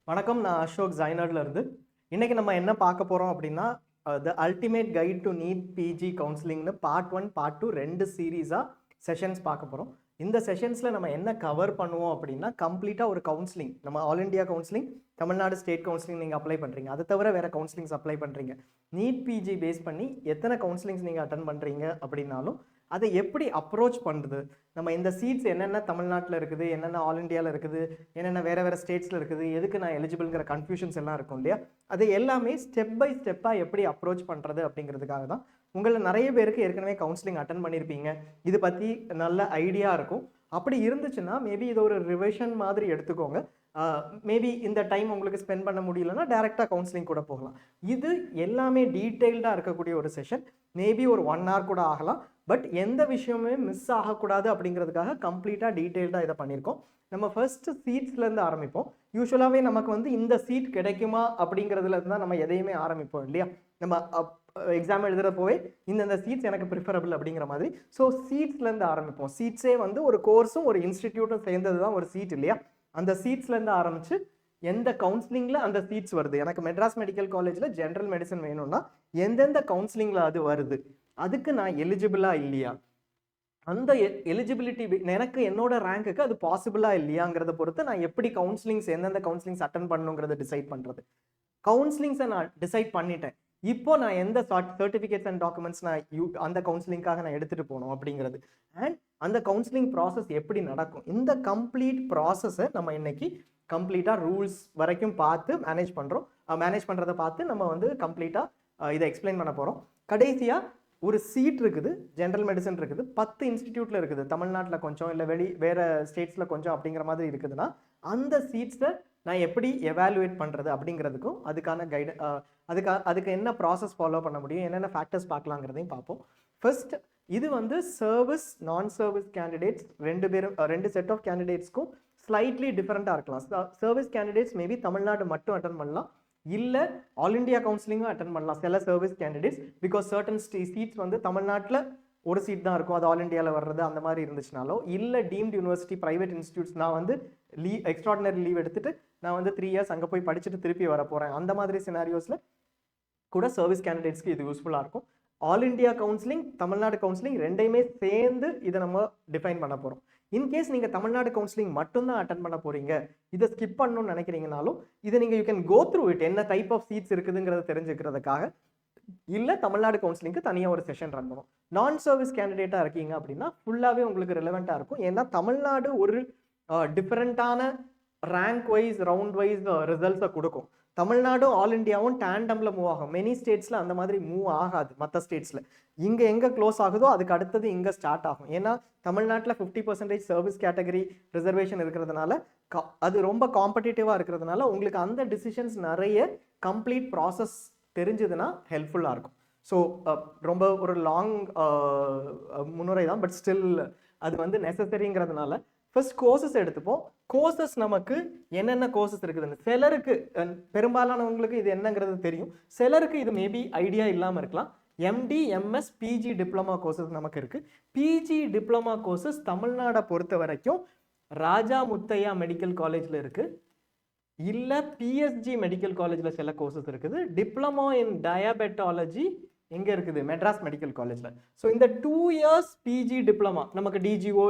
வணக்கம். நான் அசோக் ஜைனர்ல இருந்து. இன்னைக்கு நம்ம என்ன பார்க்க போறோம் அப்படின்னா, the ultimate guide to NEET PG கவுன்சிலிங்னு பார்ட் 1 பார்ட் 2 2 சீரீஸா செஷன்ஸ் பார்க்க போறோம். இந்த செஷன்ஸ்ல நம்ம என்ன கவர் பண்ணுவோம் அப்படின்னா, கம்ப்ளீட்டா ஒரு கவுன்சிலிங், நம்ம all India counselling, Tamil Nadu state counselling நீங்க அப்ளை பண்றீங்க, அதை தவிர வேற கவுன்சிலிங்ஸ் அப்ளை பண்றீங்க, நீட் பிஜி பேஸ் பண்ணி எத்தனை கவுன்சிலிங்ஸ் நீங்க அட்டன் பண்றீங்க அப்படின்னாலும் அதை எப்படி அப்ரோச் பண்ணுறது, நம்ம இந்த சீட்ஸ் என்னென்ன தமிழ்நாட்டில் இருக்குது, என்னென்ன ஆல் இண்டியாவில் இருக்குது, என்னென்ன வேறு வேறு ஸ்டேட்ஸில் இருக்குது, எதுக்கு நான் எலிஜிபிள்ங்கிற கன்ஃபியூஷன்ஸ் எல்லாம் இருக்கும் இல்லையா, அது எல்லாமே ஸ்டெப் பை ஸ்டெப்பாக எப்படி அப்ரோச் பண்ணுறது அப்படிங்கிறதுக்காக தான். உங்களை நிறைய பேருக்கு ஏற்கனவே கவுன்சிலிங் அட்டன் பண்ணியிருப்பீங்க, இது பற்றி நல்ல ஐடியா இருக்கும். அப்படி இருந்துச்சுன்னா மேபி இது ஒரு ரிவிஷன் மாதிரி எடுத்துக்கோங்க. மேபி இந்த டைம் உங்களுக்கு ஸ்பெண்ட் பண்ண முடியலன்னா டேரெக்டாக கவுன்சிலிங் கூட போகலாம். இது எல்லாமே டீட்டெயில்டாக இருக்கக்கூடிய ஒரு செஷன். மேபி ஒரு 1 hour கூட ஆகலாம். பட் எந்த விஷயமே மிஸ் ஆகக்கூடாது அப்படிங்கிறதுக்காக கம்ப்ளீட்டாக டீட்டெயில்டாக இதை பண்ணியிருக்கோம். நம்ம ஃபர்ஸ்ட் சீட்ஸ்லேருந்து ஆரம்பிப்போம். யூஸ்வலாகவே நமக்கு வந்து இந்த சீட் கிடைக்குமா அப்படிங்கிறதுல தான் நம்ம எதையுமே ஆரம்பிப்போம் இல்லையா. நம்ம எக்ஸாம் எழுதுறப்போவே இந்தந்த சீட்ஸ் எனக்கு ப்ரிஃபரபிள் அப்படிங்கிற மாதிரி. ஸோ சீட்ஸ்லேருந்து ஆரம்பிப்போம். சீட்ஸே வந்து ஒரு கோர்ஸும் ஒரு இன்ஸ்டிடியூட்டும் சேர்ந்தது தான் ஒரு சீட் இல்லையா. அந்த சீட்ஸ்லேருந்து ஆரம்பித்து எந்த கவுன்சிலிங்கில் அந்த சீட்ஸ் வருது, எனக்கு மெட்ராஸ் மெடிக்கல் காலேஜில் ஜென்ரல் மெடிசன் வேணும்னா எந்தெந்த கவுன்சிலிங்கில் அது வருது, அதுக்கு நான் எலிஜிபிளா இல்லையா, அந்த எலிஜிபிலிட்டி எனக்கு என்னோட ரேங்க்குக்கு அது பாசிபிளா இல்லையாங்கிறத பொறுத்து நான் எப்படி கவுன்சிலிங்ஸ் எந்தெந்த கவுன்சிலிங்ஸ் அட்டன் பண்ணணுங்கிறத டிசைட் பண்ணுறது. கவுன்சிலிங்ஸை நான் டிசைட் பண்ணிட்டேன், இப்போ நான் எந்த சர்டிஃபிகேட்ஸ் அண்ட் டாக்குமெண்ட்ஸ் நான் அந்த கவுன்சிலிங்காக நான் எடுத்துகிட்டு போகணும் அப்படிங்கிறது, அண்ட் அந்த கவுன்சிலிங் ப்ராசஸ் எப்படி நடக்கும், இந்த கம்ப்ளீட் ப்ராசஸை நம்ம இன்னைக்கு கம்ப்ளீட்டாக ரூல்ஸ் வரைக்கும் பார்த்து மேனேஜ் பண்ணுறோம். மேனேஜ் பண்ணுறதை பார்த்து நம்ம வந்து கம்ப்ளீட்டாக இதை எக்ஸ்பிளைன் பண்ண போகிறோம். கடைசியாக ஒரு சீட் இருக்குது, ஜென்ரல் மெடிசன் இருக்குது, 10 இன்ஸ்டிடியூட்டில் இருக்குது, தமிழ்நாட்டில் கொஞ்சம் இல்லை வேறு ஸ்டேட்ஸில் கொஞ்சம் அப்படிங்கிற மாதிரி இருக்குதுன்னா அந்த சீட்ஸை நான் எப்படி எவாலுவேட் பண்ணுறது அப்படிங்கிறதுக்கும் அதுக்கான அதுக்கு என்ன ப்ராசஸ் ஃபாலோ பண்ண முடியும், என்னென்ன ஃபேக்டர்ஸ் பார்க்கலாங்கிறதையும் பார்ப்போம். ஃபர்ஸ்ட், இது வந்து சர்வீஸ் நான் சர்வீஸ் கேண்டிடேட்ஸ் ரெண்டு செட் ஆஃப் கேண்டிடேட்ஸ்க்கும் ஸ்லைட்லி டிஃப்ரெண்ட்டாக இருக்கலாம். சர்வீஸ் கேண்டிடேட்ஸ் மேபி தமிழ்நாடு மட்டும் அட்டன் பண்ணலாம், இல்லை ஆல் இண்டியா கவுன்சிலிங்கும் அட்டன் பண்ணலாம் சில service candidates. Because certain seats வந்து தமிழ்நாட்டில் ஒரு சீட் தான் இருக்கும், அது ஆல் இண்டியாவில் வர்றது அந்த மாதிரி இருந்துச்சுனாலோ, இல்லை டீம்டு யூனிவர்சிட்டி ப்ரைவேட் இன்ஸ்டியூட்ஸ், நான் வந்து எக்ஸ்ட்ராடினரி லீவ் எடுத்துட்டு நான் வந்து 3 years அங்கே போய் படிச்சுட்டு திருப்பி வர போகிறேன், அந்த மாதிரி சினாரியோஸில் கூட சர்வீஸ் கேண்டிடேட்ஸ்க்கு இது யூஸ்ஃபுல்லாக இருக்கும். All India counselling, Tamil Nadu counselling ரெண்டையுமே சேர்ந்து இதை நம்ம டிஃபைன் பண்ண போகிறோம். இன்கேஸ் நீங்கள் தமிழ்நாடு கவுன்சிலிங் மட்டும்தான் அட்டன் பண்ண போகிறீங்க, இதை ஸ்கிப் பண்ணணும்னு நினைக்கிறீங்கனாலும் இதை நீங்கள் you can go through it, என்ன டைப் ஆஃப் சீட்ஸ் இருக்குதுங்கிறத தெரிஞ்சுக்கிறதுக்காக. இல்லை தமிழ்நாடு கவுன்சிலிங்க்கு தனியாக ஒரு செஷன் ரன் பண்ணும். நான் சர்வீஸ் கேண்டிடேட்டாக இருக்கீங்க அப்படின்னா ஃபுல்லாகவே உங்களுக்கு ரெலவெண்ட்டாக இருக்கும். ஏன்னா தமிழ்நாடு ஒரு டிஃப்ரெண்ட்டான ரேங்க் வைஸ் ரவுண்ட் வைஸ் ரிசல்ட்ஸை கொடுக்கும். தமிழ்நாடும் ஆல் இண்டியாவும் டேண்டமில் மூவ் ஆகும். மெனி ஸ்டேட்ஸில் அந்த மாதிரி மூவ் ஆகாது. மற்ற ஸ்டேட்ஸில் இங்கே எங்கே க்ளோஸ் ஆகுதோ அதுக்கு அடுத்தது இங்கே ஸ்டார்ட் ஆகும். ஏன்னா தமிழ்நாட்டில் 50% சர்வீஸ் கேட்டகரி ரிசர்வேஷன் இருக்கிறதுனால அது ரொம்ப காம்படிட்டிவாக இருக்கிறதுனால உங்களுக்கு அந்த டிசிஷன்ஸ் நிறைய கம்ப்ளீட் ப்ராசஸ் தெரிஞ்சதுன்னா ஹெல்ப்ஃபுல்லாக இருக்கும். ஸோ ரொம்ப ஒரு லாங் முன்னுரை தான், பட் ஸ்டில் அது வந்து நெசசரிங்கிறதுனால ஃபர்ஸ்ட் கோர்சஸ் எடுத்துப்போம். கோர்சஸ் நமக்கு என்னென்ன கோர்சஸ் இருக்குதுன்னு சிலருக்கு, பெரும்பாலானவங்களுக்கு இது என்னங்கிறது தெரியும், சிலருக்கு இது மேபி ஐடியா இல்லாமல் இருக்கலாம். MD, MS, PG diploma courses நமக்கு இருக்குது. பிஜி டிப்ளமா கோர்சஸ் தமிழ்நாடை பொறுத்த வரைக்கும் ராஜா முத்தையா மெடிக்கல் காலேஜில் இருக்குது, இல்லை பிஎஸ்ஜி மெடிக்கல் காலேஜில் சில கோர்சஸ் இருக்குது. டிப்ளமோ இன் டயபெட்டாலஜி எங்கே இருக்குது, மெட்ராஸ் மெடிக்கல் காலேஜில். ஸோ இந்த 2 years பிஜி டிப்ளமா நமக்கு டிஜிஓ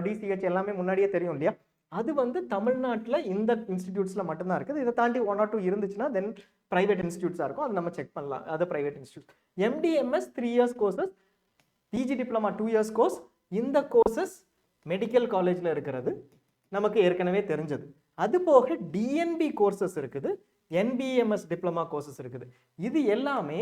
டிசிஹெச் எல்லாமே முன்னாடியே தெரியும் இல்லையா, அது வந்து தமிழ்நாட்டில் இந்த இன்ஸ்டிடியூட்ஸில் மட்டும்தான் இருக்குது. இதை தாண்டி 1 or 2 இருந்துச்சுன்னா தென் ப்ரைவேட் இன்ஸ்டியூட்ஸாக இருக்கும், அது நம்ம செக் பண்ணலாம், அது private institute. MD MS 3 years courses, PG diploma 2 years course. இந்த கோர்சஸ் மெடிக்கல் காலேஜில் இருக்கிறது நமக்கு ஏற்கனவே தெரிஞ்சது. அது போக டிஎன்பி கோர்சஸ் இருக்குது, என்பிஎம்எஸ் டிப்ளமா கோர்சஸ் இருக்குது. இது எல்லாமே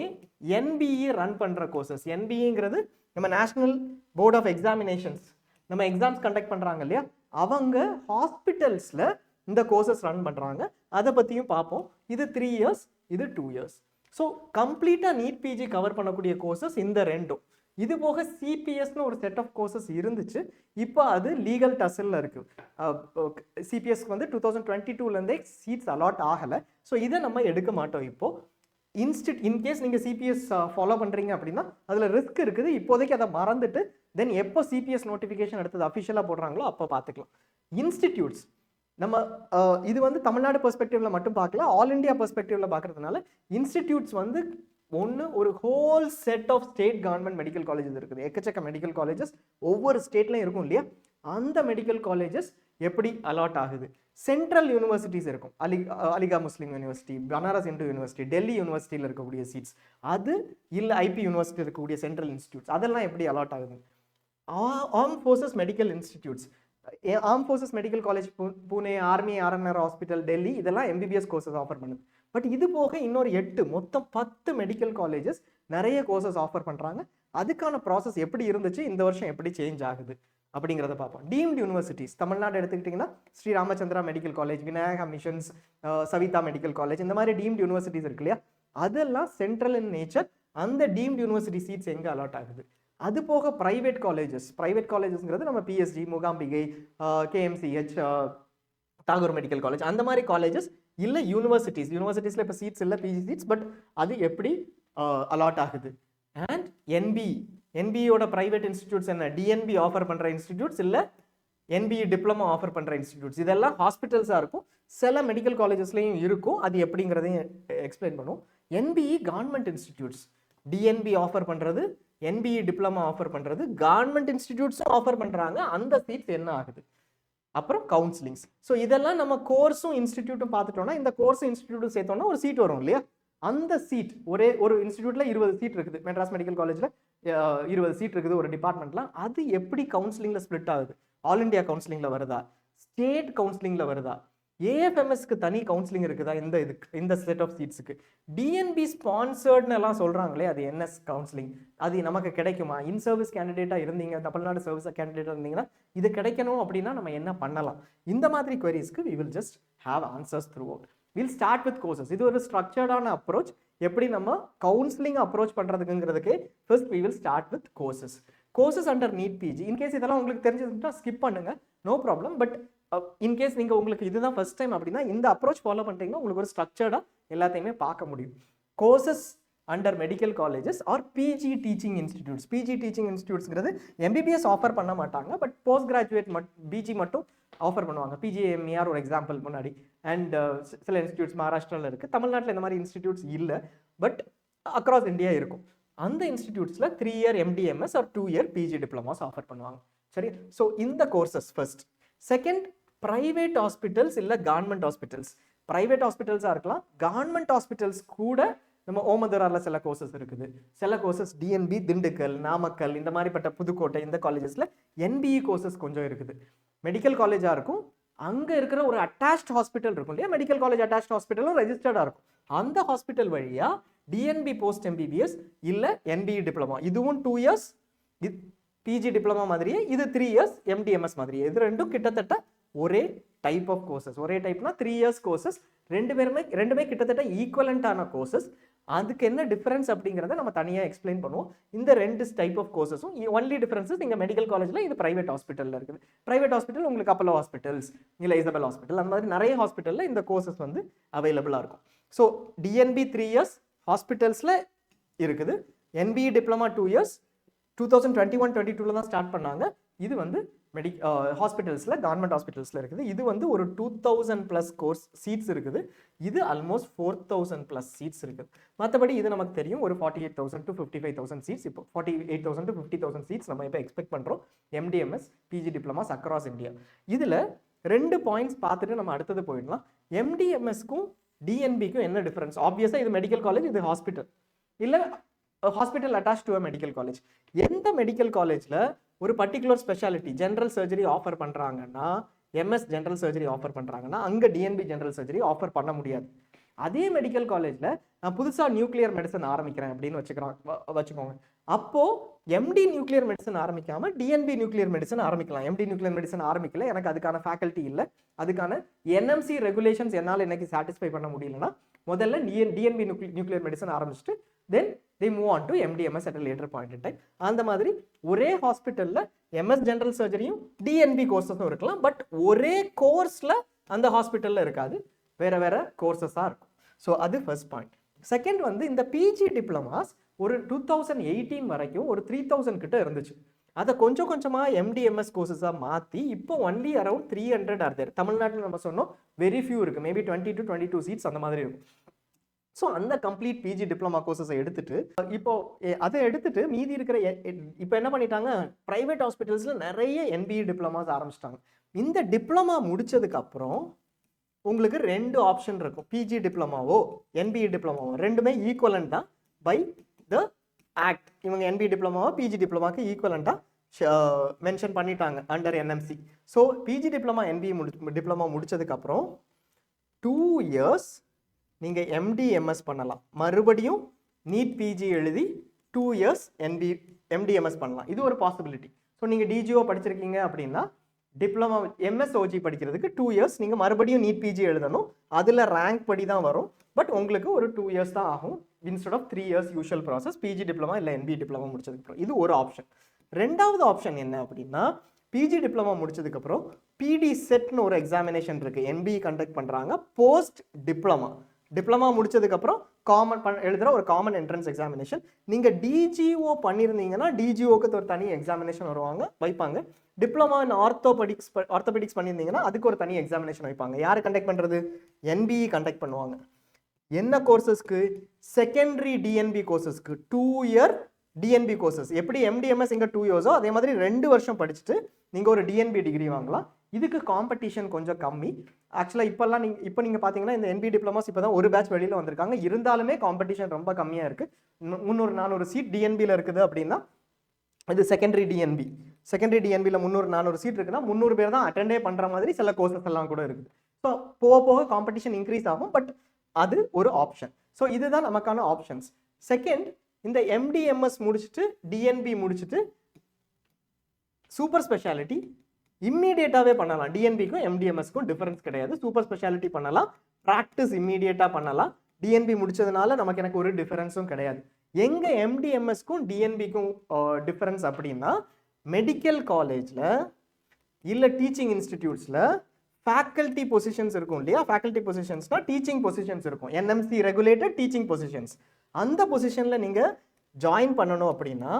என்பிஇ ரன் பண்ணுற கோர்சஸ். என்பிஇங்கிறது நம்ம நேஷனல் போர்ட் ஆஃப் எக்ஸாமினேஷன்ஸ், நம்ம எக்ஸாம்ஸ் கண்டக்ட் பண்ணுறாங்க இல்லையா, அவங்க ஹாஸ்பிட்டல்ஸில் இந்த கோர்சஸ் ரன் பண்ணுறாங்க. அதை பற்றியும் பார்ப்போம். இது 3 years, இது 2 years. ஸோ கம்ப்ளீட்டாக நீட் பிஜி கவர் பண்ணக்கூடிய கோர்சஸ் இந்த ரெண்டும். இது போக சிபிஎஸ்னு ஒரு செட் ஆஃப் கோர்சஸ் இருந்துச்சு, இப்போ அது லீகல் டசலில் இருக்குது. சிபிஎஸ்க்கு வந்து 2022லேருந்தே சீட்ஸ் அலாட் ஆகலை. ஸோ இதை நம்ம எடுக்க மாட்டோம் இப்போது. இன்கேஸ் நீங்கள் சிபிஎஸ் ஃபாலோ பண்ணுறீங்க அப்படின்னா அதில் ரிஸ்க் இருக்குது. இப்போதைக்கு அதை மறந்துட்டு தென் எப்போ சிபிஎஸ் நோட்டிஃபிகேஷன் எடுத்தது அஃபிஷியலாக போடுறாங்களோ அப்போ பார்த்துக்கலாம். இன்ஸ்டிடியூட்ஸ் நம்ம இது வந்து தமிழ்நாடு பெர்ஸ்பெக்டிவ்ல மட்டும் பார்க்கல, ஆல் இண்டியா பெர்ஸ்பெக்டிவ்ல பார்க்கறதுனால இன்ஸ்டிடியூட்ஸ் வந்து ஒரு whole set of state government medical colleges இருக்குது. எக்கச்சக்க மெடிக்கல் காலேஜஸ் ஒவ்வொரு ஸ்டேட்லையும் இருக்கும் இல்லையா? அந்த மெடிக்கல் காலேஜஸ் எப்படி அலாட் ஆகுது? சென்ட்ரல் யூனிவர்சிட்டிஸ் இருக்கும். Aligarh Muslim university, Banaras Hindu university, Delhi யூனிவர்சிட்டியில் இருக்கக்கூடிய சீட்ஸ், அது இல்லை ஐபி யூனிவர்சிட்டி இருக்கக்கூடிய சென்ட்ரல் இன்ஸ்டிடியூட்ஸ், அதெல்லாம் எப்படி அலாட் ஆகுது? Arm forces medical institutes, arm forces medical college Pune, army RNR hospital Delhi, இதெல்லாம் எம்பிபிஎஸ் கோர்சஸ் ஆஃபர் பண்ணுது. பட் இது போக இன்னொரு 8 மொத்தம் 10 மெடிக்கல் காலேஜஸ் நிறைய கோர்சஸ் ஆஃபர் பண்ணுறாங்க. அதுக்கான ப்ராசஸ் எப்படி இருந்துச்சு, இந்த வருஷம் எப்படி சேஞ்ச் ஆகுது அப்படிங்கிறத பார்ப்போம். டீம்டு யூனிவர்சிட்டிஸ் தமிழ்நாடு எடுத்துக்கிட்டிங்கன்னா Sri Ramachandra medical college, Vinayaka missions, Savitha medical college, இந்த மாதிரி டீம்டு யூனிவர்சிட்டிஸ் இருக்கு இல்லையா? அதெல்லாம் சென்ட்ரல் இன் நேச்சர். அந்த டீம்டு யூனிவர்சிட்டி சீட்ஸ் எங்கே அலாட் ஆகுது? அது போக ப்ரைவேட் காலேஜஸ்ங்கிறது நம்ம PSG, Mookambika, KMCH, Tagore medical college, அந்த மாதிரி காலேஜஸ் இல்லை யூனிவர்சிட்டிஸில் இப்போ சீட்ஸ் இல்லை பிஜி சீட்ஸ், பட் அது எப்படி அலாட் ஆகுது? அண்ட் என்பியோட ப்ரைவேட் இன்ஸ்டிடியூட்ஸ் என்ன? டிஎன்பி ஆஃபர் பண்ணுற இன்ஸ்டிடியூட்ஸ் இல்லை என்பிஇ டிப்ளமோ ஆஃபர் பண்ணுற இன்ஸ்டிடியூட்ஸ், இதெல்லாம் ஹாஸ்பிட்டல்ஸாக இருக்கும். சில மெடிக்கல் காலேஜஸ்லையும் இருக்கும். அது எப்படிங்கிறதையும் எக்ஸ்பிளைன் பண்ணுவோம். NPE government institutes, DNB offer பண்ணுறது, என்பிஇ டிப்ளமோ ஆஃபர் பண்ணுறது, கவர்மெண்ட் இன்ஸ்டிடியூட்ஸும் ஆஃபர் பண்ணுறாங்க. அந்த சீட்ஸ் என்ன ஆகுது? அப்புறம் கவுன்சிலிங்ஸ். ஸோ இதெல்லாம் நம்ம கோர்ஸும் இன்ஸ்டிடியூட்டும் பார்த்துட்டோம்னா, இந்த கோர்ஸ் இன்ஸ்டிடியூட்டும் சேர்த்தோம்னா ஒரு சீட் வரும் இல்லையா? அந்த சீட் ஒரு இன்ஸ்டிடியூட்ல 20 சீட் இருக்குது. மெட்ராஸ் மெடிக்கல் காலேஜில் 20 சீட் இருக்குது ஒரு டிபார்ட்மெண்ட்ல. அது எப்படி கவுன்சிலிங்ல ஸ்பிளிட் ஆகுது? ஆல் இண்டியா கவுன்சிலிங்ல வருதா? ஸ்டேட் கவுன்சிலிங்ல வருதா? ஏஎஃப்எம்எஸ்க்கு தனி கவுன்சிலிங் இருக்குதா? இந்த செட் ஆஃப் சீட்ஸுக்கு டிஎன்பி ஸ்பான்சர்ட்னு எல்லாம் சொல்றாங்களே, அது என்எஸ் கவுன்சிலிங், அது நமக்கு கிடைக்குமா? இன் சர்வீஸ் கேண்டிடேட்டா இருந்தீங்க, தமிழ்நாடு சர்வீஸ் கேண்டிடேட்டா இருந்தீங்கன்னா இது கிடைக்கணும் அப்படின்னா நம்ம என்ன பண்ணலாம்? இந்த மாதிரி queries-க்கு we will just have answers throughout. We'll start with courses. இது ஒரு ஸ்ட்ரக்சர்டான அப்ரோச். எப்படி நம்ம கவுன்சிலிங் அப்ரோச் பண்றதுங்கிறதுக்கு first we will start with courses under NEET PG. In case இதெல்லாம் உங்களுக்கு தெரிஞ்சதுன்னா ஸ்கிப் பண்ணுங்க, நோ ப்ராப்ளம். பட் இன்கேஸ் நீங்க உங்களுக்கு இதுதான் ஃபர்ஸ்ட் டைம் அப்படின்னா இந்த அப்ரோச் ஃபாலோ பண்ணிட்டீங்கன்னா உங்களுக்கு ஒரு ஸ்ட்ரக்சர்டா எல்லாத்தையுமே பார்க்க முடியும். Courses under medical colleges or PG teaching institutes. PG teaching இன்ஸ்டிடியூட்ஸ்ங்கிறது எம்பிபிஎஸ் ஆஃபர் பண்ண மாட்டாங்க, பட் போஸ்ட் கிராஜுவேட் பிஜி மட்டும் ஆஃபர் பண்ணுவாங்க. பிஜிஎம்இஆர் ஒரு எக்ஸாம்பிள் முன்னாடி. அண்ட் சில இன்ஸ்டிடியூட்ஸ் மகாராஷ்டிராவில் இருக்குது, தமிழ்நாட்டில் இந்த மாதிரி இன்ஸ்டிடியூட்ஸ் இல்லை, பட் அக்ராஸ் இந்தியா இருக்கும். அந்த இன்ஸ்டிடியூட்ஸில் 3 year MD MS or 2 year PG diplomas offer பண்ணுவாங்க. சரி, ஸோ இந்த courses first. Second, private hospitals இல்லை கவர்மெண்ட் ஹாஸ்பிட்டல்ஸ். ப்ரைவேட் ஹாஸ்பிட்டல்ஸாக இருக்கலாம், கவர்மெண்ட் ஹாஸ்பிட்டல்ஸ் கூட நம்ம ஓமந்தூராரில் சில கோர்சஸ் இருக்குது. சில கோர்சஸ் டிஎன்பி, திண்டுக்கல், நாமக்கல், இந்த மாதிரிப்பட்ட புதுக்கோட்டை, இந்த காலேஜஸில் என்பிஇ கோர்சஸ் கொஞ்சம் இருக்குது. மெடிக்கல் காலேஜாக இருக்கும், அங்கே இருக்கிற ஒரு அட்டாச்ட் ஹாஸ்பிட்டல் இருக்கும் இல்லையா? மெடிக்கல் காலேஜ் அட்டாச்ட் ஹாஸ்பிட்டலும் ரெஜிஸ்டர்டாக இருக்கும். அந்த ஹாஸ்பிட்டல் வழியாக டிஎன்பி போஸ்ட் எம்பிபிஎஸ் இல்லை என்பிஇ டிப்ளமா, இதுவும் 2 இயர்ஸ் பிஜி டிப்ளமா மாதிரியே, இது 3 இயர்ஸ் எம்டிஎம்எஸ் மாதிரியே. இது ரெண்டும் கிட்டத்தட்ட ஒரே டைப் ஆஃப் கோர்சஸ். ஒரே டைப்னா 3 இயர்ஸ் கோர்சஸ். ரெண்டுமே கிட்டத்தட்ட ஈக்குவலண்டான கோர்சஸ். அதுக்கு என்ன டிஃபரன்ஸ் அப்படிங்கிறத நம்ம தனியாக எக்ஸ்பிளைன் பண்ணுவோம். இந்த 2 டைப் ஆஃப் கோர்சஸும் ஒன்லி டிஃபரன்ஸஸ் இங்கே மெடிக்கல் காலேஜில் இது ப்ரைவேட் ஹாஸ்பிட்டலில் இருக்குது. ப்ரைவேட் ஹாஸ்பிட்டல் உங்களுக்கு அப்போலோ ஹாஸ்பிட்டல்ஸ் இல்லை இசபெல் ஹாஸ்பிட்டல், அந்த மாதிரி நிறைய ஹாஸ்பிட்டலில் இந்த கோர்சஸ் வந்து அவைலபிளாக இருக்கும். ஸோ டிஎன்பி 3 இயர்ஸ் ஹாஸ்பிட்டல்ஸில் இருக்குது. என்பிஇ டிப்ளமா 2 இயர்ஸ் 2021-22 தான் ஸ்டார்ட் பண்ணாங்க. இது வந்து ஹாஸ்பிட்டல்ஸில் கவர்மெண்ட் ஹாஸ்பிட்டல்ஸில் இருக்குது. இது வந்து ஒரு 2000+ கோர்ஸ் சீட்ஸ் இருக்குது. இது ஆல்மோஸ்ட் 4000+ சீட்ஸ் இருக்குது. மற்றபடி இது நமக்கு தெரியும், ஒரு 48,000 to 55,000 சீட்ஸ். இப்போ 48,000 to 50,000 சீட்ஸ் நம்ம இப்போ எக்ஸ்பெக்ட் பண்ணுறோம் MD MS PG diplomas across India. இதில் 2 பாயிண்ட்ஸ் பார்த்துட்டு நம்ம அடுத்தது போயிடலாம். எம்டிஎம்எஸ்க்கும் டிஎன்பிக்கும் என்ன டிஃபரன்ஸ்? ஆப்வியஸாக இது மெடிக்கல் காலேஜ், இது ஹாஸ்பிட்டல், இல்லை hospital attach to a medical college. எந்த மெடிக்கல் காலேஜில் ஒரு particular speciality general surgery offer பண்ணுறாங்கன்னா, எம்எஸ் ஜென்ரல் சர்ஜரி ஆஃபர் பண்ணுறாங்கன்னா, அங்கே டிஎன்பி ஜென்ரல் சர்ஜரி ஆஃபர் பண்ண முடியாது. அதே மெடிக்கல் காலேஜில் நான் புதுசாக நியூக்ளியர் மெடிசன் ஆரம்பிக்கிறேன் அப்படின்னு வச்சுக்கோங்க. அப்போது எம்டி நியூக்ளியர் மெடிசன் ஆரம்பிக்காமல் டிஎன்பி நியூக்ளியர் மெடிசன் ஆரம்பிக்கலாம். எம்டி நியூக்ளியர் மெடிசன் ஆரம்பிக்கல, எனக்கு அதுக்கான ஃபேக்கல்ட்டி இல்லை, அதுக்கான என்எம்சி ரெகுலேஷன்ஸ் என்னால் இன்னைக்கு சாட்டிஸ்ஃபை பண்ண முடியலன்னா முதல்ல டிஎன்பி நியூக்ளியர் மெடிசன் ஆரம்பிச்சுட்டு தென் they move on to MDMS at a later point in time. அந்த மாதிரி ஒரே ஹாஸ்பிட்டலில் எம்எஸ் ஜென்ரல் சர்ஜரியும் டிஎன்பி கோர்சஸும் இருக்கலாம், பட் ஒரே கோர்ஸில் அந்த ஹாஸ்பிட்டலில் இருக்காது, வேறு வேறு கோர்சஸாக இருக்கும். ஸோ அது ஃபர்ஸ்ட் பாயிண்ட். செகண்ட் வந்து இந்த பிஜி டிப்ளமாஸ் ஒரு 2018 வரைக்கும் ஒரு 3000 கிட்ட இருந்துச்சு. அதை கொஞ்சம் கொஞ்சமாக எம்டிஎம்எஸ் கோர்சஸாக மாற்றி இப்போ ஒன்லி அரௌண்ட் 300 ஆர் தேர். தமிழ்நாட்டில் நம்ம சொன்னோம் வெரி ஃபியூ இருக்குது, மேபி 20 to 22 சீட்ஸ் அந்த மாதிரி இருக்கும். ஸோ அந்த கம்ப்ளீட் பிஜி டிப்ளமா கோர்சஸை எடுத்துட்டு இப்போ அதை எடுத்துட்டு மீதி இருக்கிற இப்போ என்ன பண்ணிட்டாங்க, ப்ரைவேட் ஹாஸ்பிட்டல்ஸில் நிறைய என்பிஇ டிப்ளமாஸ் ஆரம்பிச்சிட்டாங்க. இந்த டிப்ளமா முடிச்சதுக்கு அப்புறம் உங்களுக்கு 2 ஆப்ஷன் இருக்கும், பிஜி டிப்ளமாவோ என்பிஇ டிப்ளமாவோ ரெண்டுமே ஈக்குவலண்ட் தான் பை த ஆக்ட். இவங்க என்பிஇ டிப்ளமாவோ பிஜி டிப்ளமாக்கு ஈக்குவலண்ட்டாக மென்ஷன் பண்ணிட்டாங்க under NMC. So PG diploma NBE diploma முடிச்சதுக்கப்புறம் 2 இயர்ஸ் நீங்கள் எம்டிஎம்எஸ் பண்ணலாம். மறுபடியும் நீட் பிஜி எழுதி 2 இயர்ஸ் எம்டிஎம்எஸ் பண்ணலாம். இது ஒரு பாசிபிலிட்டி. ஸோ நீங்கள் டிஜிஓ படிச்சிருக்கீங்க அப்படின்னா டிப்ளமா எம்எஸ்ஓஜி படிக்கிறதுக்கு 2 இயர்ஸ் நீங்கள் மறுபடியும் நீட் பிஜி எழுதணும். அதில் ரேங்க் படி தான் வரும். பட் உங்களுக்கு ஒரு 2 இயர்ஸ் தான் ஆகும் instead of 3 years usual process PG diploma இல்லை என்பிஇ டிப்ளமா முடிச்சதுக்கப்புறம். இது ஒரு ஆப்ஷன். ரெண்டாவது ஆப்ஷன் என்ன அப்படின்னா, பிஜி டிப்ளமா முடிச்சதுக்கப்புறம் பிடி செட்னு ஒரு எக்ஸாமினேஷன் இருக்குது, என்பிஇ கண்டக்ட் பண்ணுறாங்க. போஸ்ட் டிப்ளமா முடிச்சதுக்கப்புறம் எழுதுகிற ஒரு காமன் என்ட்ரன்ஸ் எக்ஸாமினேஷன். நீங்கள் டிஜிஓ பண்ணியிருந்தீங்கன்னா டிஜிஓக்கு ஒரு தனி எக்ஸாமினேஷன் வைப்பாங்க. டிப்ளமா இன் ஆர்த்தோபெடிக்ஸ் பண்ணியிருந்தீங்கன்னா அதுக்கு ஒரு தனி எக்ஸாமினேஷன் வைப்பாங்க. யார் கண்டக்ட் பண்ணுறது? என்பிஇ கண்டக்ட் பண்ணுவாங்க. என்ன கோர்சஸ்க்கு? செகண்டரி டிஎன்பி கோர்சஸ்க்கு 2 இயர் டிஎன்பி கோர்சஸ். எப்படி எம்டிஎம்எஸ் இங்கே 2 இயர்ஸோ அதே மாதிரி 2 வருஷம் படிச்சுட்டு நீங்கள் ஒரு டிஎன்பி டிகிரி வாங்கலாம். இதுக்கு காம்படிஷன் கொஞ்சம் கம்மி. ஆக்சுவலாக இப்போ நீங்கள் பார்த்தீங்கன்னா இந்த என்பி டிப்ளமாஸ் இப்போ தான் ஒரு பேட்ச் வெளியில் வந்திருக்காங்க. இருந்தாலுமே காம்படிஷன் ரொம்ப கம்மியாக இருக்குது. 300-400 சீட் டிஎன்பியில் இருக்குது அப்படின்னா இது செகண்டரி டிஎன்பியில் 300-400 சீட் இருக்குன்னா 300 பேர் தான் அட்டெண்டே பண்ணுற மாதிரி சில கோர்சஸ் எல்லாம் கூட இருக்குது. ஸோ போக காம்படிஷன் இன்க்ரீஸ் ஆகும். பட் அது ஒரு ஆப்ஷன். ஸோ இதுதான் நமக்கான ஆப்ஷன்ஸ். செகண்ட், இந்த எம்டிஎம்எஸ் முடிச்சுட்டு டிஎன்பி முடிச்சுட்டு சூப்பர் ஸ்பெஷாலிட்டி இம்மீடியட்டாகவே பண்ணலாம். டிஎன்பிக்கும் எம்டிஎம்எஸ்க்கும் டிஃபரன்ஸ் கிடையாது. சூப்பர் ஸ்பெஷாலிட்டி பண்ணலாம், ப்ராக்டிஸ் இம்மீடியட்டாக பண்ணலாம். டிஎன்பி முடிச்சதுனால எனக்கு ஒரு டிஃபரன்ஸும் கிடையாது. எங்கே எம்டிஎம்எஸ்க்கும் டிஎன்பிக்கும் டிஃபரன்ஸ் அப்படின்னா, மெடிக்கல் காலேஜில் இல்லை டீச்சிங் இன்ஸ்டிடியூட்ஸில் ஃபேக்கல்ட்டி பொசிஷன்ஸ் இருக்கும் இல்லையா? ஃபேக்கல்ட்டி பொசிஷன்ஸ்னால் டீச்சிங் பொசிஷன்ஸ் இருக்கும், என்எம்சி ரெகுலேட்டட் டீச்சிங் பொசிஷன்ஸ். அந்த பொசிஷனில் நீங்கள் ஜாயின் பண்ணணும் அப்படின்னா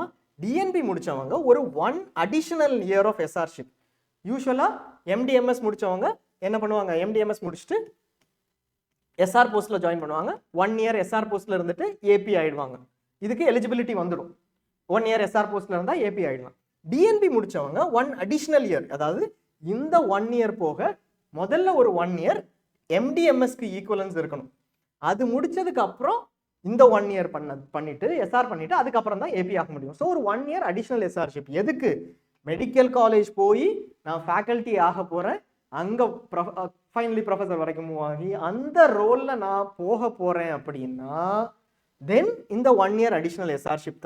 டிஎன்பி முடித்தவங்க ஒரு 1 அடிஷனல் இயர் ஆஃப் எஸ்ஆர்ஷிப். யூஸ்வலாக எம்டிஎம்எஸ் முடித்தவங்க என்ன பண்ணுவாங்க, எம்டிஎம்எஸ் முடிச்சுட்டு எஸ்ஆர் போஸ்ட்டில் ஜாயின் பண்ணுவாங்க. 1 இயர் எஸ்ஆர் போஸ்ட்டில் இருந்துட்டு ஏபி ஆகிடுவாங்க. இதுக்கு எலிஜிபிலிட்டி வந்துடும். 1 இயர் எஸ்ஆர் போஸ்ட்டில் இருந்தால் ஏபி ஆகிடலாம். டிஎன்பி முடித்தவங்க 1 அடிஷ்னல் இயர், அதாவது இந்த 1 இயர் போக முதல்ல ஒரு 1 இயர் எம்டிஎம்எஸ்க்கு ஈக்குவலன்ஸ் இருக்கணும். அது முடிச்சதுக்கு அப்புறம் இந்த 1 இயர் பண்ணிட்டு எஸ்ஆர் பண்ணிட்டு அதுக்கப்புறம் தான் ஏபி ஆக முடியும். ஸோ ஒரு 1 இயர் அடிஷ்னல் எஸ்ஆர்ஷிப். எதுக்கு? மெடிக்கல் காலேஜ் போய் நான் ஃபேக்கல்ட்டி ஆக போகிறேன், அங்கே ஃபைனலி ப்ரொஃபஸர் வரைக்கும் மூவ் ஆகி அந்த ரோலில் நான் போக போகிறேன் அப்படின்னா தென் இந்த 1 இயர் அடிஷ்னல் எஸ்ஆர்ஷிப்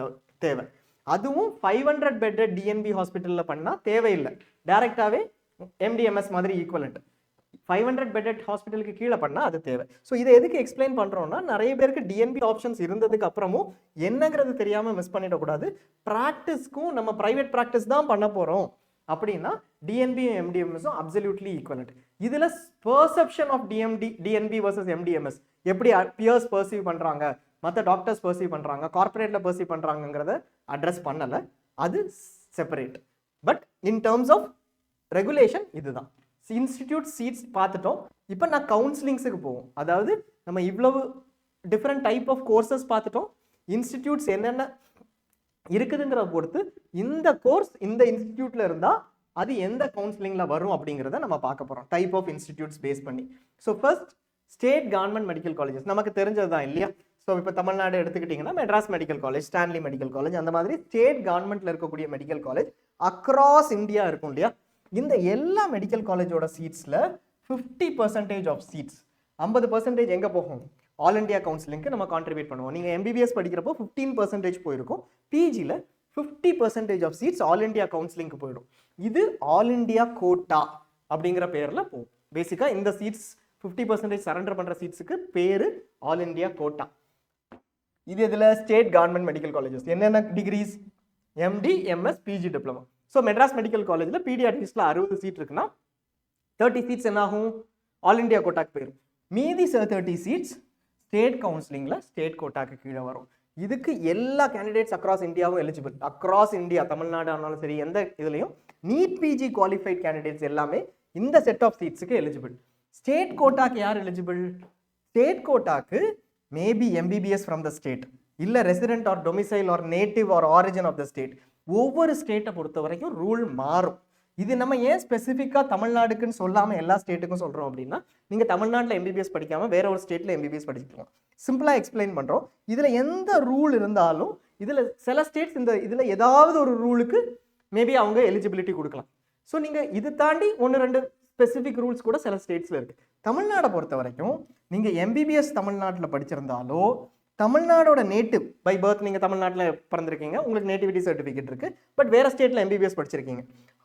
தேவை. அதுவும் 500 பெட்டட் டிஎன்பி ஹாஸ்பிட்டலில் பண்ணால் தேவையில்லை, டைரெக்டாகவே எம்டிஎம்எஸ் மாதிரி ஈக்குவலண்ட். 500 பெட்டட் ஹாஸ்பிட்டலுக்கு கீழே பண்ணால் அது தேவை. ஸோ இதை எதுக்கு எக்ஸ்பிளைன் பண்ணுறோம்னா, நிறைய பேருக்கு டிஎன்பி ஆப்ஷன்ஸ் இருந்ததுக்கு அப்புறமும் என்னங்கிறது தெரியாமல் மிஸ் பண்ணிடக்கூடாது. ப்ராக்டிஸ்க்கும் நம்ம ப்ரைவேட் ப்ராக்டிஸ் தான் பண்ண போகிறோம் அப்படின்னா டிஎன்பியும் எம்டிஎம்எஸும் அப்சல்யூட்லி ஈக்குவலண்ட். இதில் perception of DNB versus MD MS எப்படி பியர்ஸ் பர்சீவ் பண்ணுறாங்க, மற்ற டாக்டர்ஸ் பர்சீவ் பண்ணுறாங்க, கார்பரேட்டில் பர்சீவ் பண்ணுறாங்கிறத அட்ரஸ் பண்ணலை, அது separate. But in terms of regulation இதுதான். இன்ஸ்டிடியூட் சீட்ஸ் பார்த்துட்டோம். இப்போ நான் கவுன்சிலிங்ஸுக்கு போவோம். அதாவது நம்ம இவ்வளவு டிஃப்ரெண்ட் டைப் ஆஃப் கோர்சஸ் பார்த்துட்டோம். இன்ஸ்டிடியூட்ஸ் என்னென்ன இருக்குதுங்கிற பொறுத்து இந்த கோர்ஸ் இந்த இன்ஸ்டிடியூட்ல இருந்தால் அது எந்த கவுன்சிலிங்கில் வரும் அப்படிங்கிறத நம்ம பார்க்க போகிறோம், டைப் ஆஃப் இன்ஸ்டிடியூட்ஸ் பேஸ் பண்ணி. So first, state government medical colleges நமக்கு தெரிஞ்சது தான் இல்லையா? ஸோ இப்போ தமிழ்நாடு எடுத்துக்கிட்டிங்கன்னா Madras medical college, Stanley medical college, அந்த மாதிரி ஸ்டேட் கவர்மெண்ட்டில் இருக்கக்கூடிய மெடிக்கல் காலேஜ் அக்ராஸ் இந்தியா இருக்கும் இல்லையா? இந்த எல்லா மெடிக்கல் காலேஜோட சீட்ஸில் 50% ஆஃப் சீட்ஸ் 50% எங்கே போகும்? ஆல் இண்டியா கவுன்சிலிங்க்கு நம்ம கான்ட்ரிபியூட் பண்ணுவோம். நீங்கள் எம்பிபிஎஸ் படிக்கிறப்போ 15% போயிருக்கும். பிஜியில் 50% ஆஃப் சீட்ஸ் ஆல் இண்டியா கவுன்சிலிங்க்கு போயிடும். இது ஆல் இண்டியா கோட்டா அப்படிங்கிற பேரில் போகும். பேசிக்காக இந்த சீட்ஸ் 50% சரண்டர் பண்ணுற சீட்ஸுக்கு பேர் ஆல் இண்டியா கோட்டா. இது இதில் ஸ்டேட் கவர்மெண்ட் மெடிக்கல் காலேஜஸ் என்னென்ன degrees? MD, MS, PG, diploma. So Madras medical காலேஜில் பீடியாட்ரிக்ஸில் 60 சீட் இருக்குன்னா 30 சீட்ஸ் என்ன ஆகும்? ஆல் இண்டியா கோட்டாக்கு போயிடும். மீதி 30 சீட்ஸ் ஸ்டேட் கவுன்சிலிங்கில் ஸ்டேட் கோட்டாக்கு கீழே வரும். இதுக்கு எல்லா கேண்டிடேட்ஸ் அக்ராஸ் இந்தியாவும் எலிஜிபிள். அக்ராஸ் இந்தியா, தமிழ்நாடு ஆனாலும் சரி, எந்த இதுலையும் நீட் பிஜி குவாலிஃபைட் கேண்டிடேட்ஸ் எல்லாமே இந்த செட் ஆஃப் சீட்ஸுக்கு எலிஜிபிள். ஸ்டேட் கோட்டாக்கு யார் எலிஜிபிள்? ஸ்டேட் கோட்டாக்கு maybe MBBS from the state, இல்லை resident or domicile or native or origin of the state. ஒவ்வொரு ஸ்டேட்டை பொறுத்த வரைக்கும் ரூல் மாறும். இது நம்ம ஏன் ஸ்பெசிஃபிக்காக தமிழ்நாடுக்குன்னு சொல்லாமல் எல்லா ஸ்டேட்டுக்கும் சொல்கிறோம் அப்படின்னா, நீங்கள் தமிழ்நாட்டில் எம்பிபிஎஸ் படிக்காமல் வேற ஒரு ஸ்டேட்டில் எம்பிபிஎஸ் படிக்கலாம். சிம்பிளாக எக்ஸ்பிளைன் பண்ணுறோம். இதில் எந்த ரூல் இருந்தாலும் இதில் சில ஸ்டேட்ஸ் இந்த இதில் ஏதாவது ஒரு ரூலுக்கு மேபி அவங்க எலிஜிபிலிட்டி கொடுக்கலாம். ஸோ நீங்கள் இது தாண்டி 1-2 ஸ்பெசிஃபிக் ரூல்ஸ் கூட சில ஸ்டேட்ஸில் இருக்குது. தமிழ்நாடை பொறுத்த வரைக்கும் நீங்கள் எம்பிபிஎஸ் தமிழ்நாட்டில் படிச்சிருந்தாலோ, தமிழ்நாடோட நேட்டிவ் பை பர்த், நீங்கள் தமிழ்நாட்டில் பிறந்திருக்கீங்க, உங்களுக்கு நேட்டிவிட்டி சர்டிஃபிகேட் இருக்குது, பட் வேறு ஸ்டேட்டில் எம்பிபிஎஸ் படிச்சிருக்கீங்க,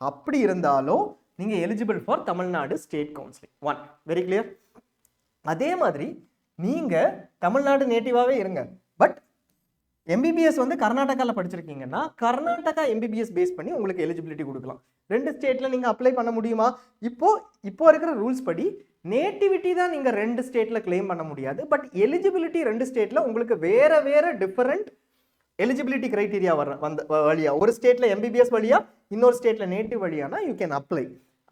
அப்படி இருந்தாலும் நீங்கள் eligible for Tamil Nadu state counselling. One very clear. அதே மாதிரி நீங்கள் தமிழ்நாடு நேட்டிவாகவே இருங்க, பட் எம்பிபிஎஸ் வந்து கர்நாடகாவில் படிச்சிருக்கீங்கன்னா கர்நாடகா எம்பிபிஎஸ் பேஸ் பண்ணி உங்களுக்கு எலிஜிபிலிட்டி கொடுக்கலாம். 2 ஸ்டேட்டில் நீங்கள் அப்ளை பண்ண முடியுமா? இப்போ இருக்கிற ரூல்ஸ் படி நேட்டிவிட்டி தான் நீங்கள் 2 ஸ்டேட்டில் கிளைம் பண்ண முடியாது, பட் எலிஜிபிலிட்டி 2 ஸ்டேட்டில் உங்களுக்கு வேறு டிஃபரெண்ட் எலிஜிபிலிட்டி கிரைட்டீரியா வந்த வழியா, ஒரு ஸ்டேட்டில் எம்பிபிஎஸ் வழியா, இன்னொரு ஸ்டேட்டில் நேட்டிவ் வழியானா யூ கேன் அப்ளை.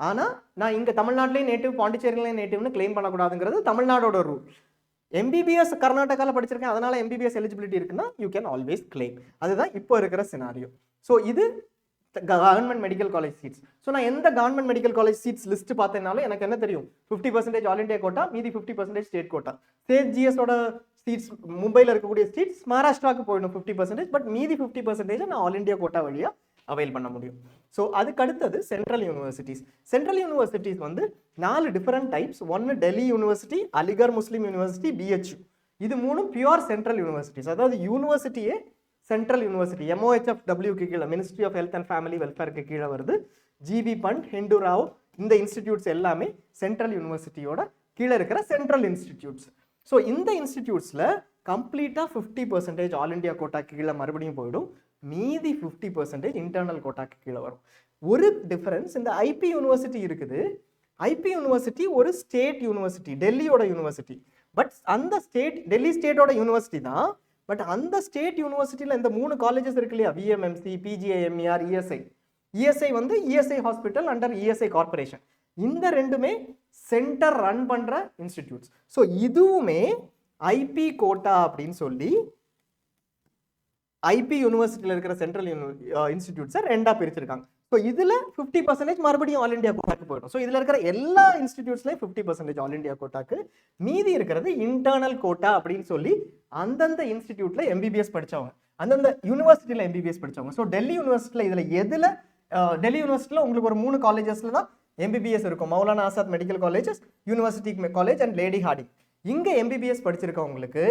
ஆனால் நான் இங்கே தமிழ்நாட்டிலேயே நேட்டிவ், பாண்டிச்சேரியிலேயே நேட்டிவ்னு கிளைம் பண்ணக்கூடாதுங்கிறது தமிழ்நாடோட ரூல். எம்பிபிஎஸ் கர்நாடகாவில் படிச்சிருக்கேன், அதனால எம்பிபிஎஸ் எலிஜிபிலிட்டி இருக்குன்னா யூ கேன் ஆல்வேஸ் கிளைம். அதுதான் இப்போ இருக்கிற சினாரியோ. ஸோ இது government medical college seats. So நான் எந்த government medical college seats list பார்த்தேனாலும் எனக்கு என்ன தெரியும்? 50% ஆல் இண்டியா கோட்டா, மீதி 50% ஸ்டேட் கோட்டா. ஸ்டேட் ஜிஎஸோட சீட்ஸ் மும்பையில் இருக்கக்கூடிய சீட்ஸ் மகாராஷ்டிராவுக்கு போயிடும் 50%, பட் மீதி 50% நான் ஆல் இண்டியா கோட்டா வழியாக அவைல் பண்ண முடியும். ஸோ அதுக்கு அடுத்தது சென்ட்ரல் யூனிவர்சிட்டிஸ். சென்ட்ரல் யூனிவர்சிட்டிஸ் வந்து 4 டிஃபரெண்ட் டைப்ஸ். ஒன்று Delhi University, Aligarh Muslim University, BHU. இது 3 பியூர் சென்ட்ரல் யூனிவர்சிட்டிஸ். அதாவது யூனிவர்சிட்டியே சென்ட்ரல் யூனிவர்சிட்டி. MOHFW கீழே, ministry of health and family வெல்ஃபேருக்கு கீழே வருது. ஜிபி பண்ட், ஹிந்து ராவ், இந்த இன்ஸ்டிடியூட்ஸ் எல்லாமே சென்ட்ரல் யூனிவர்சிட்டியோட கீழே இருக்கிற சென்ட்ரல் இன்ஸ்டிடியூட்ஸ். ஸோ இந்த இன்ஸ்டிடியூட்ஸில் கம்ப்ளீட்டாக 50% ஆல் இண்டியா கோட்டாக்கு கீழே மறுபடியும் போயிடும், மீதி 50% இன்டர்னல் கோட்டாக்கு கீழே வரும். ஒரு டிஃபரன்ஸ், இந்த ஐபி யூனிவர்சிட்டி இருக்குது. ஐபி யூனிவர்சிட்டி ஒரு ஸ்டேட் யூனிவர்சிட்டி, டெல்லியோட யூனிவர்சிட்டி. பட் அந்த ஸ்டேட், டெல்லி ஸ்டேட்டோட யூனிவர்சிட்டி தான். பட் அந்த ஸ்டேட் யூனிவர்சிட்டியில் இந்த 3 காலேஜஸ் இருக்கு இல்லையா, VMMC, PGIMER, ESI. ESI வந்து ESI hospital under ESI corporation. இந்த ரெண்டுமே சென்டர் ரன் பண்ற இன்ஸ்டிடியூட்ஸ். ஸோ இதுவுமே ஐபி கோட்டா அப்படின்னு சொல்லி ஐபி யூனிவர்சிட்டியில் இருக்கிற சென்ட்ரல் இன்ஸ்டிடியூட்ஸை 2ஆக பிரிச்சிருக்காங்க. ஸோ இதில் 50% மறுபடியும் ஆல் இண்டியா கோட்டாக்கு போயிடும். ஸோ இதில் இருக்கிற எல்லா இன்ஸ்டிடியூட்ஸ்லையும் 50% ஆல் இண்டியா கோட்டாக்கு, மீதி இருக்கிறது இன்டர்னல் கோட்டா அப்படின்னு சொல்லி அந்தந்த இன்ஸ்டிடியூட்ல எம்பிபிஎஸ் படித்தவங்க, அந்தந்த யூனிவர்சிட்டியில் எம்பிபிஎஸ் படித்தவங்க. ஸோ டெல்லி யூனிவர்சிட்டியில் இதில் டெல்லி யூனிவர்சிட்டியில் உங்களுக்கு ஒரு 3 காலேஜஸில் தான் எம்பிபிஎஸ் இருக்கும். Maulana Azad medical colleges, university college and lady Harding. இங்கே எம்பிபிஎஸ் படிச்சிருக்கவங்களுக்கு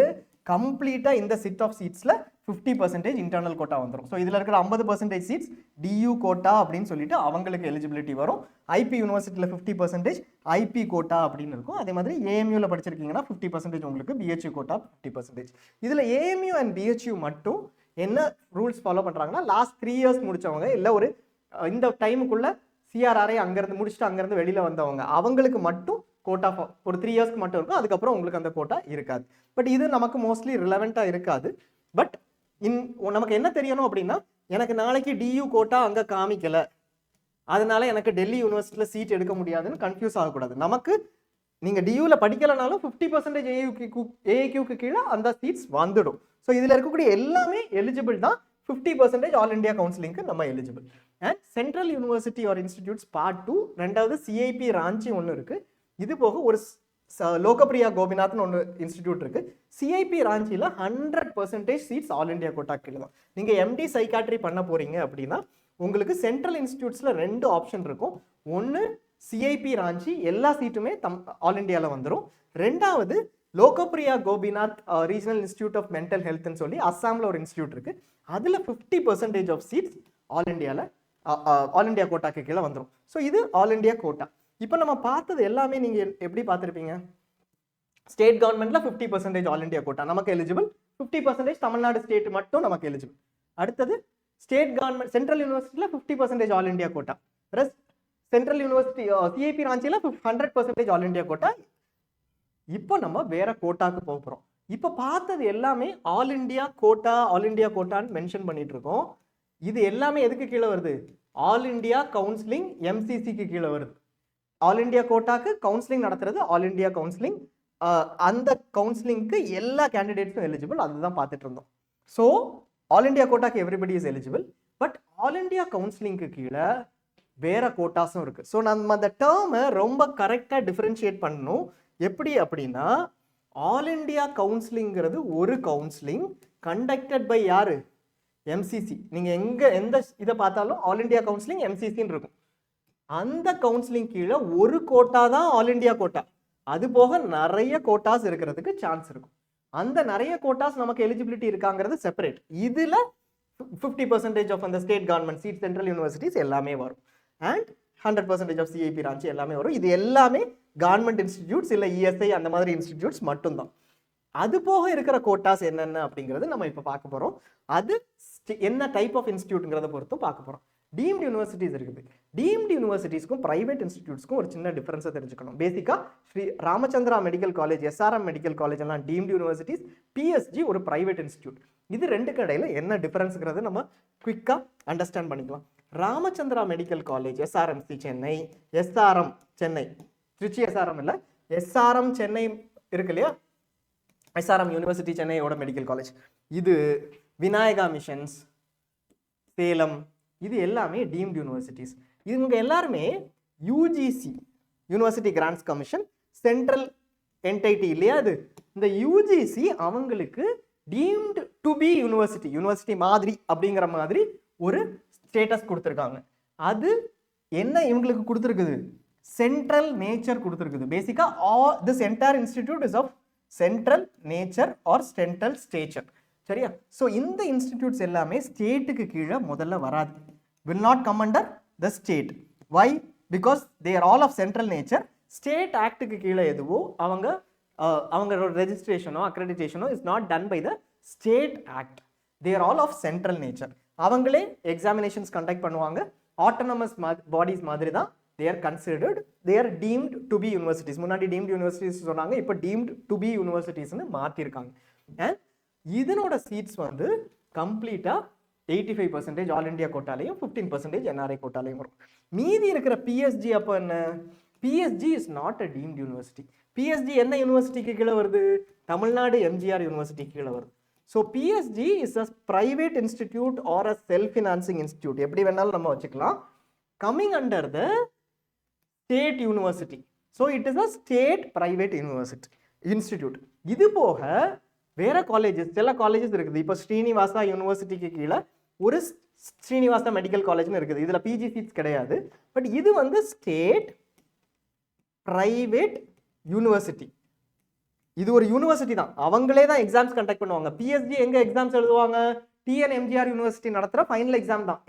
கம்ப்ளீட்டாக இந்த சிட் ஆஃப் சீட்ஸில் 50% இன்டர்னல் கோட்டா வந்துடும். ஸோ இதில் இருக்கிற 50% சீட்ஸ் டியூ கோட்டா அப்படின்னு சொல்லிட்டு அவங்களுக்கு எலிஜிபிலிட்டி வரும். ஐபி யூனிவர்சிட்டியில் 50% ஐபி கோட்டா அப்படின்னு இருக்கும். அதே மாதிரி ஏஎம்யூவில் படிச்சிருக்கீங்கன்னா 50% உங்களுக்கு, பிஹெச்யூ கோட்டா 50%. இதில் ஏஎம்யூ அண்ட் பிஹெச்யூ மட்டும் என்ன ரூல்ஸ் ஃபாலோ பண்ணுறாங்கன்னா, லாஸ்ட் 3 இயர்ஸ் முடிச்சவங்க, இல்லை ஒரு இந்த டைமுக்குள்ள சிஆர்ஆரை அங்கேருந்து முடிச்சுட்டு அங்கேருந்து வெளியில் வந்தவங்க, அவங்களுக்கு மட்டும் கோட்டா ஒரு 3 இயர்ஸ்க்கு மட்டும் இருக்கும். அதுக்கப்புறம் உங்களுக்கு அந்த கோட்டா இருக்காது. பட் இது நமக்கு மோஸ்ட்லி ரிலவெண்ட்டாக இருக்காது. பட் நமக்கு என்ன தெரியணும் அப்படின்னா, எனக்கு நாளைக்கு டியூ கோட்டா அங்கே காமிக்கல, அதனால எனக்கு டெல்லி யூனிவர்சிட்டியில் சீட் எடுக்க முடியாதுன்னு கன்ஃபியூஸ் ஆகக்கூடாது. நமக்கு நீங்கள் டியூவில் படிக்கலைனாலும் 50% ஏஏக்யூக்கு கீழே அந்த சீட்ஸ் வந்துடும். ஸோ இதில் இருக்கக்கூடிய எல்லாமே எலிஜிபிள் தான். 50% ஆல் இண்டியா கவுன்சிலிங்க்கு நம்ம eligible. And central university R institutes part 2, ரெண்டாவது சிஐபி ராஞ்சி ஒன்று இருக்குது. இது போக ஒரு லோகப்பிரியா கோபிநாத்னு ஒன்று இன்ஸ்டிடியூட் இருக்குது. சிஐபி ராஞ்சியில் 100% சீட்ஸ் ஆல் இண்டியா கோட்டா கீழே தான். நீங்கள் எம்டி சைக்காட்ரி பண்ண போகிறீங்க அப்படின்னா உங்களுக்கு சென்ட்ரல் இன்ஸ்டிடியூட்ஸில் 2 ஆப்ஷன் இருக்கும். ஒன்று சிஐபி ராஞ்சி, எல்லா சீட்டுமே ஆல் இண்டியாவில் வந்துடும். ரெண்டாவது Lokopriya Gopinath Regional Institute of Mental ஹெல்த்னு சொல்லி அஸ்ஸாமில் ஒரு இன்ஸ்டிடியூட் இருக்குது. அதில் 50% ஆஃப் சீட்ஸ் ஆல் இண்டியாவில் ஆல் இண்டியா கோட்டாக்கு கீழே வந்துடும். ஸோ இது ஆல் இண்டியா கோட்டா. இப்போ நம்ம பார்த்தது எல்லாமே நீங்கள் எப்படி பார்த்துருப்பீங்க, ஸ்டேட் கவர்மெண்ட்ல 50% ஆல் இண்டியா கோட்டா நமக்கு எலிஜிபிள், 50% தமிழ்நாடு ஸ்டேட் மட்டும் நமக்கு எலிஜிபிள். அடுத்தது ஸ்டேட் கவர்மெண்ட் சென்ட்ரல் யூனிவர்சிட்டியில் 50% all India quota, rest central university CIP ராஞ்சியில் 100% ஆல் இண்டியா கோட்டா. இப்போ நம்ம வேற கோட்டாக்கு போக போகிறோம். இப்போ பார்த்தது எல்லாமே ஆல் இண்டியா கோட்டான்னு மென்ஷன் பண்ணிட்டு இருக்கோம். இது எல்லாமே எதுக்கு கீழே வருது? ஆல் இண்டியா கவுன்சிலிங் எம்சிசிக்கு கீழே வருது. ஆல் இண்டியா கோட்டாக்கு கவுன்சிலிங் நடத்துறது ஆல் இண்டியா கவுன்சிலிங். அந்த கவுன்சிலிங்க்கு எல்லா கேண்டிடேட்ஸும் எலிஜிபிள், அதுதான் பார்த்துட்டு இருந்தோம். ஸோ ஆல் இண்டியா கோட்டாக்கு everybody is eligible. But all India கவுன்சிலிங்க்கு கீழே வேற கோட்டாஸும் இருக்கு. ஸோ நம்ம அந்த டேர்மை ரொம்ப கரெக்டாக டிஃபரன்ஷியேட் பண்ணணும். எப்படி அப்படின்னா, ஆல் இண்டியா கவுன்சிலிங்கிறது ஒரு கவுன்சிலிங் கண்டக்டட் பை யாரு? எம்சிசி. நீங்க எந்த இதை பார்த்தாலும் ஆல் இண்டியா கவுன்சிலிங் எம்சிசின்னு இருக்கும். அந்த கவுன்சிலிங் கீழே ஒரு கோட்டா தான் ஆல் இண்டியா கோட்டா. அது போக நிறைய கோட்டாஸ் இருக்கிறதுக்கு சான்ஸ் இருக்கும். அந்த நிறைய கோட்டாஸ் நமக்கு எலிஜிபிலிட்டி இருக்காங்கிறது செப்பரேட். இதுல 50% ஆஃப் அந்த state government seat central universities எல்லாமே வரும். அண்ட் 100% ஆஃப் சிஐபி ராஞ்சி எல்லாமே வரும். இது எல்லாமே கவர்மெண்ட் இன்ஸ்டிடியூட்ஸ் இல்லை இஎஸ்ஐ அந்த மாதிரி இன்ஸ்டிடியூட்ஸ் மட்டும்தான். அது போக இருக்கிற கோட்டாஸ் என்னென்ன அப்படிங்கிறது நம்ம இப்போ பார்க்க போகிறோம். அது என்ன டைப் ஆஃப் இன்ஸ்டிடியூட்ங்கிறத பொறுத்தும் பார்க்க போகிறோம். டீம்டு யூனிவர்சிட்டிஸ் இருக்குது. டீம்டு யூனிவர்சிட்டிஸ்க்கும் பிரைவேட் இன்ஸ்டிடியூட்ஸ்க்கும் ஒரு சின்ன டிஃபரன்ஸை தெரிஞ்சுக்கணும். பேசிக்காக Sri Ramachandra medical college, SRM medical college எல்லாம் டீம்டு யூனிவர்சிட்டிஸ், பிஎஸ்ஜி ஒரு பிரைவேட் இன்ஸ்டிடியூட். இது ரெண்டுக்கு இடையில என்ன டிஃபரன்ஸுங்கிறது நம்ம குவிக்காக அண்டர்ஸ்டாண்ட் பண்ணிக்கலாம். Ramachandra medical college SRMC Chennai, SRM Chennai, Trichy SRM இல்லை, எஸ்ஆர்எம் சென்னை இருக்கு இல்லையா, எஸ்ஆர்எம் யூனிவர்சிட்டி சென்னையோட மெடிக்கல் காலேஜ். இது விநாயகா மிஷன்ஸ் சேலம், இது எல்லாமே டீம்டு யூனிவர்சிட்டிஸ். இவங்க எல்லாருமே UGC university grants commission central entity இல்லையா அது. இந்த யூஜிசி அவங்களுக்கு டீம்டு டு பி யூனிவர்சிட்டி மாதிரி அப்படிங்கிற மாதிரி ஒரு ஸ்டேட்டஸ் கொடுத்துருக்காங்க. அது என்ன இவங்களுக்கு கொடுத்துருக்குது? சென்ட்ரல் நேச்சர் கொடுத்துருக்குது. பேசிக்கா all this entire institute is of central nature or central stature. சரியா? ஸோ இந்த இன்ஸ்டிடியூட்ஸ் எல்லாமே ஸ்டேட்டுக்கு கீழே முதல்ல வராது. will not come under the state. Why? Because they are all of central nature. State ஆக்டுக்கு கீழே எதுவோ அவங்களோட ரெஜிஸ்ட்ரேஷனோ அக்ரெடிடேஷனோ is not done by the state act. they are all of central nature. அவங்களே எக்ஸாமினேஷன்ஸ் கண்டக்ட் பண்ணுவாங்க. ஆட்டோனமஸ் பாடிஸ் மாதிரி தான் they are considered, they are deemed to be universities. முன்னாடி deemed universities சொன்னாங்க, இப்போ deemed to be universitiesனு மாற்றிருக்காங்க. And இதனோட seeds வந்து கம்ப்ளீட்டாக 85% ஆல் இண்டியா கோட்டாலையும் 15% என்ஆர்ஐ கோட்டாலையும் வரும். மீதி இருக்கிற பிஎஸ்ஜி அப்போ என்ன? PSG is not a deemed university. PSG என்ன யூனிவர்சிட்டிக்கு கீழே வருது? தமிழ்நாடு எம்ஜிஆர் யூனிவர்சிட்டி கீழே வருது. So PSG is a private institute or a self financing institute, எப்படி வேணாலும் நம்ம வச்சுக்கலாம். Coming under the state university. So it is a state private university institute. இது போக வேற காலேஜஸ், சில காலேஜஸ் இருக்குது. இப்போ ஸ்ரீனிவாசா யூனிவர்சிட்டிக்கு கீழே ஒரு ஸ்ரீனிவாசா மெடிக்கல் காலேஜ்னு இருக்குது. இதில் பிஜி சீட்ஸ் கிடையாது. பட் இது வந்து ஸ்டேட் பிரைவேட் யூனிவர்சிட்டி. இது ஒரு யூனிவர்சிட்டி தான், அவங்களே தான் எக்ஸாம்ஸ் கண்டக்ட் பண்ணுவாங்க. பிஎஸ்ஜி எங்க எக்ஸாம்ஸ் எழுதுவாங்க? டிஎன் எம்ஜிஆர் யூனிவர்சிட்டி நடத்துகிற ஃபைனல் எக்ஸாம் தான்.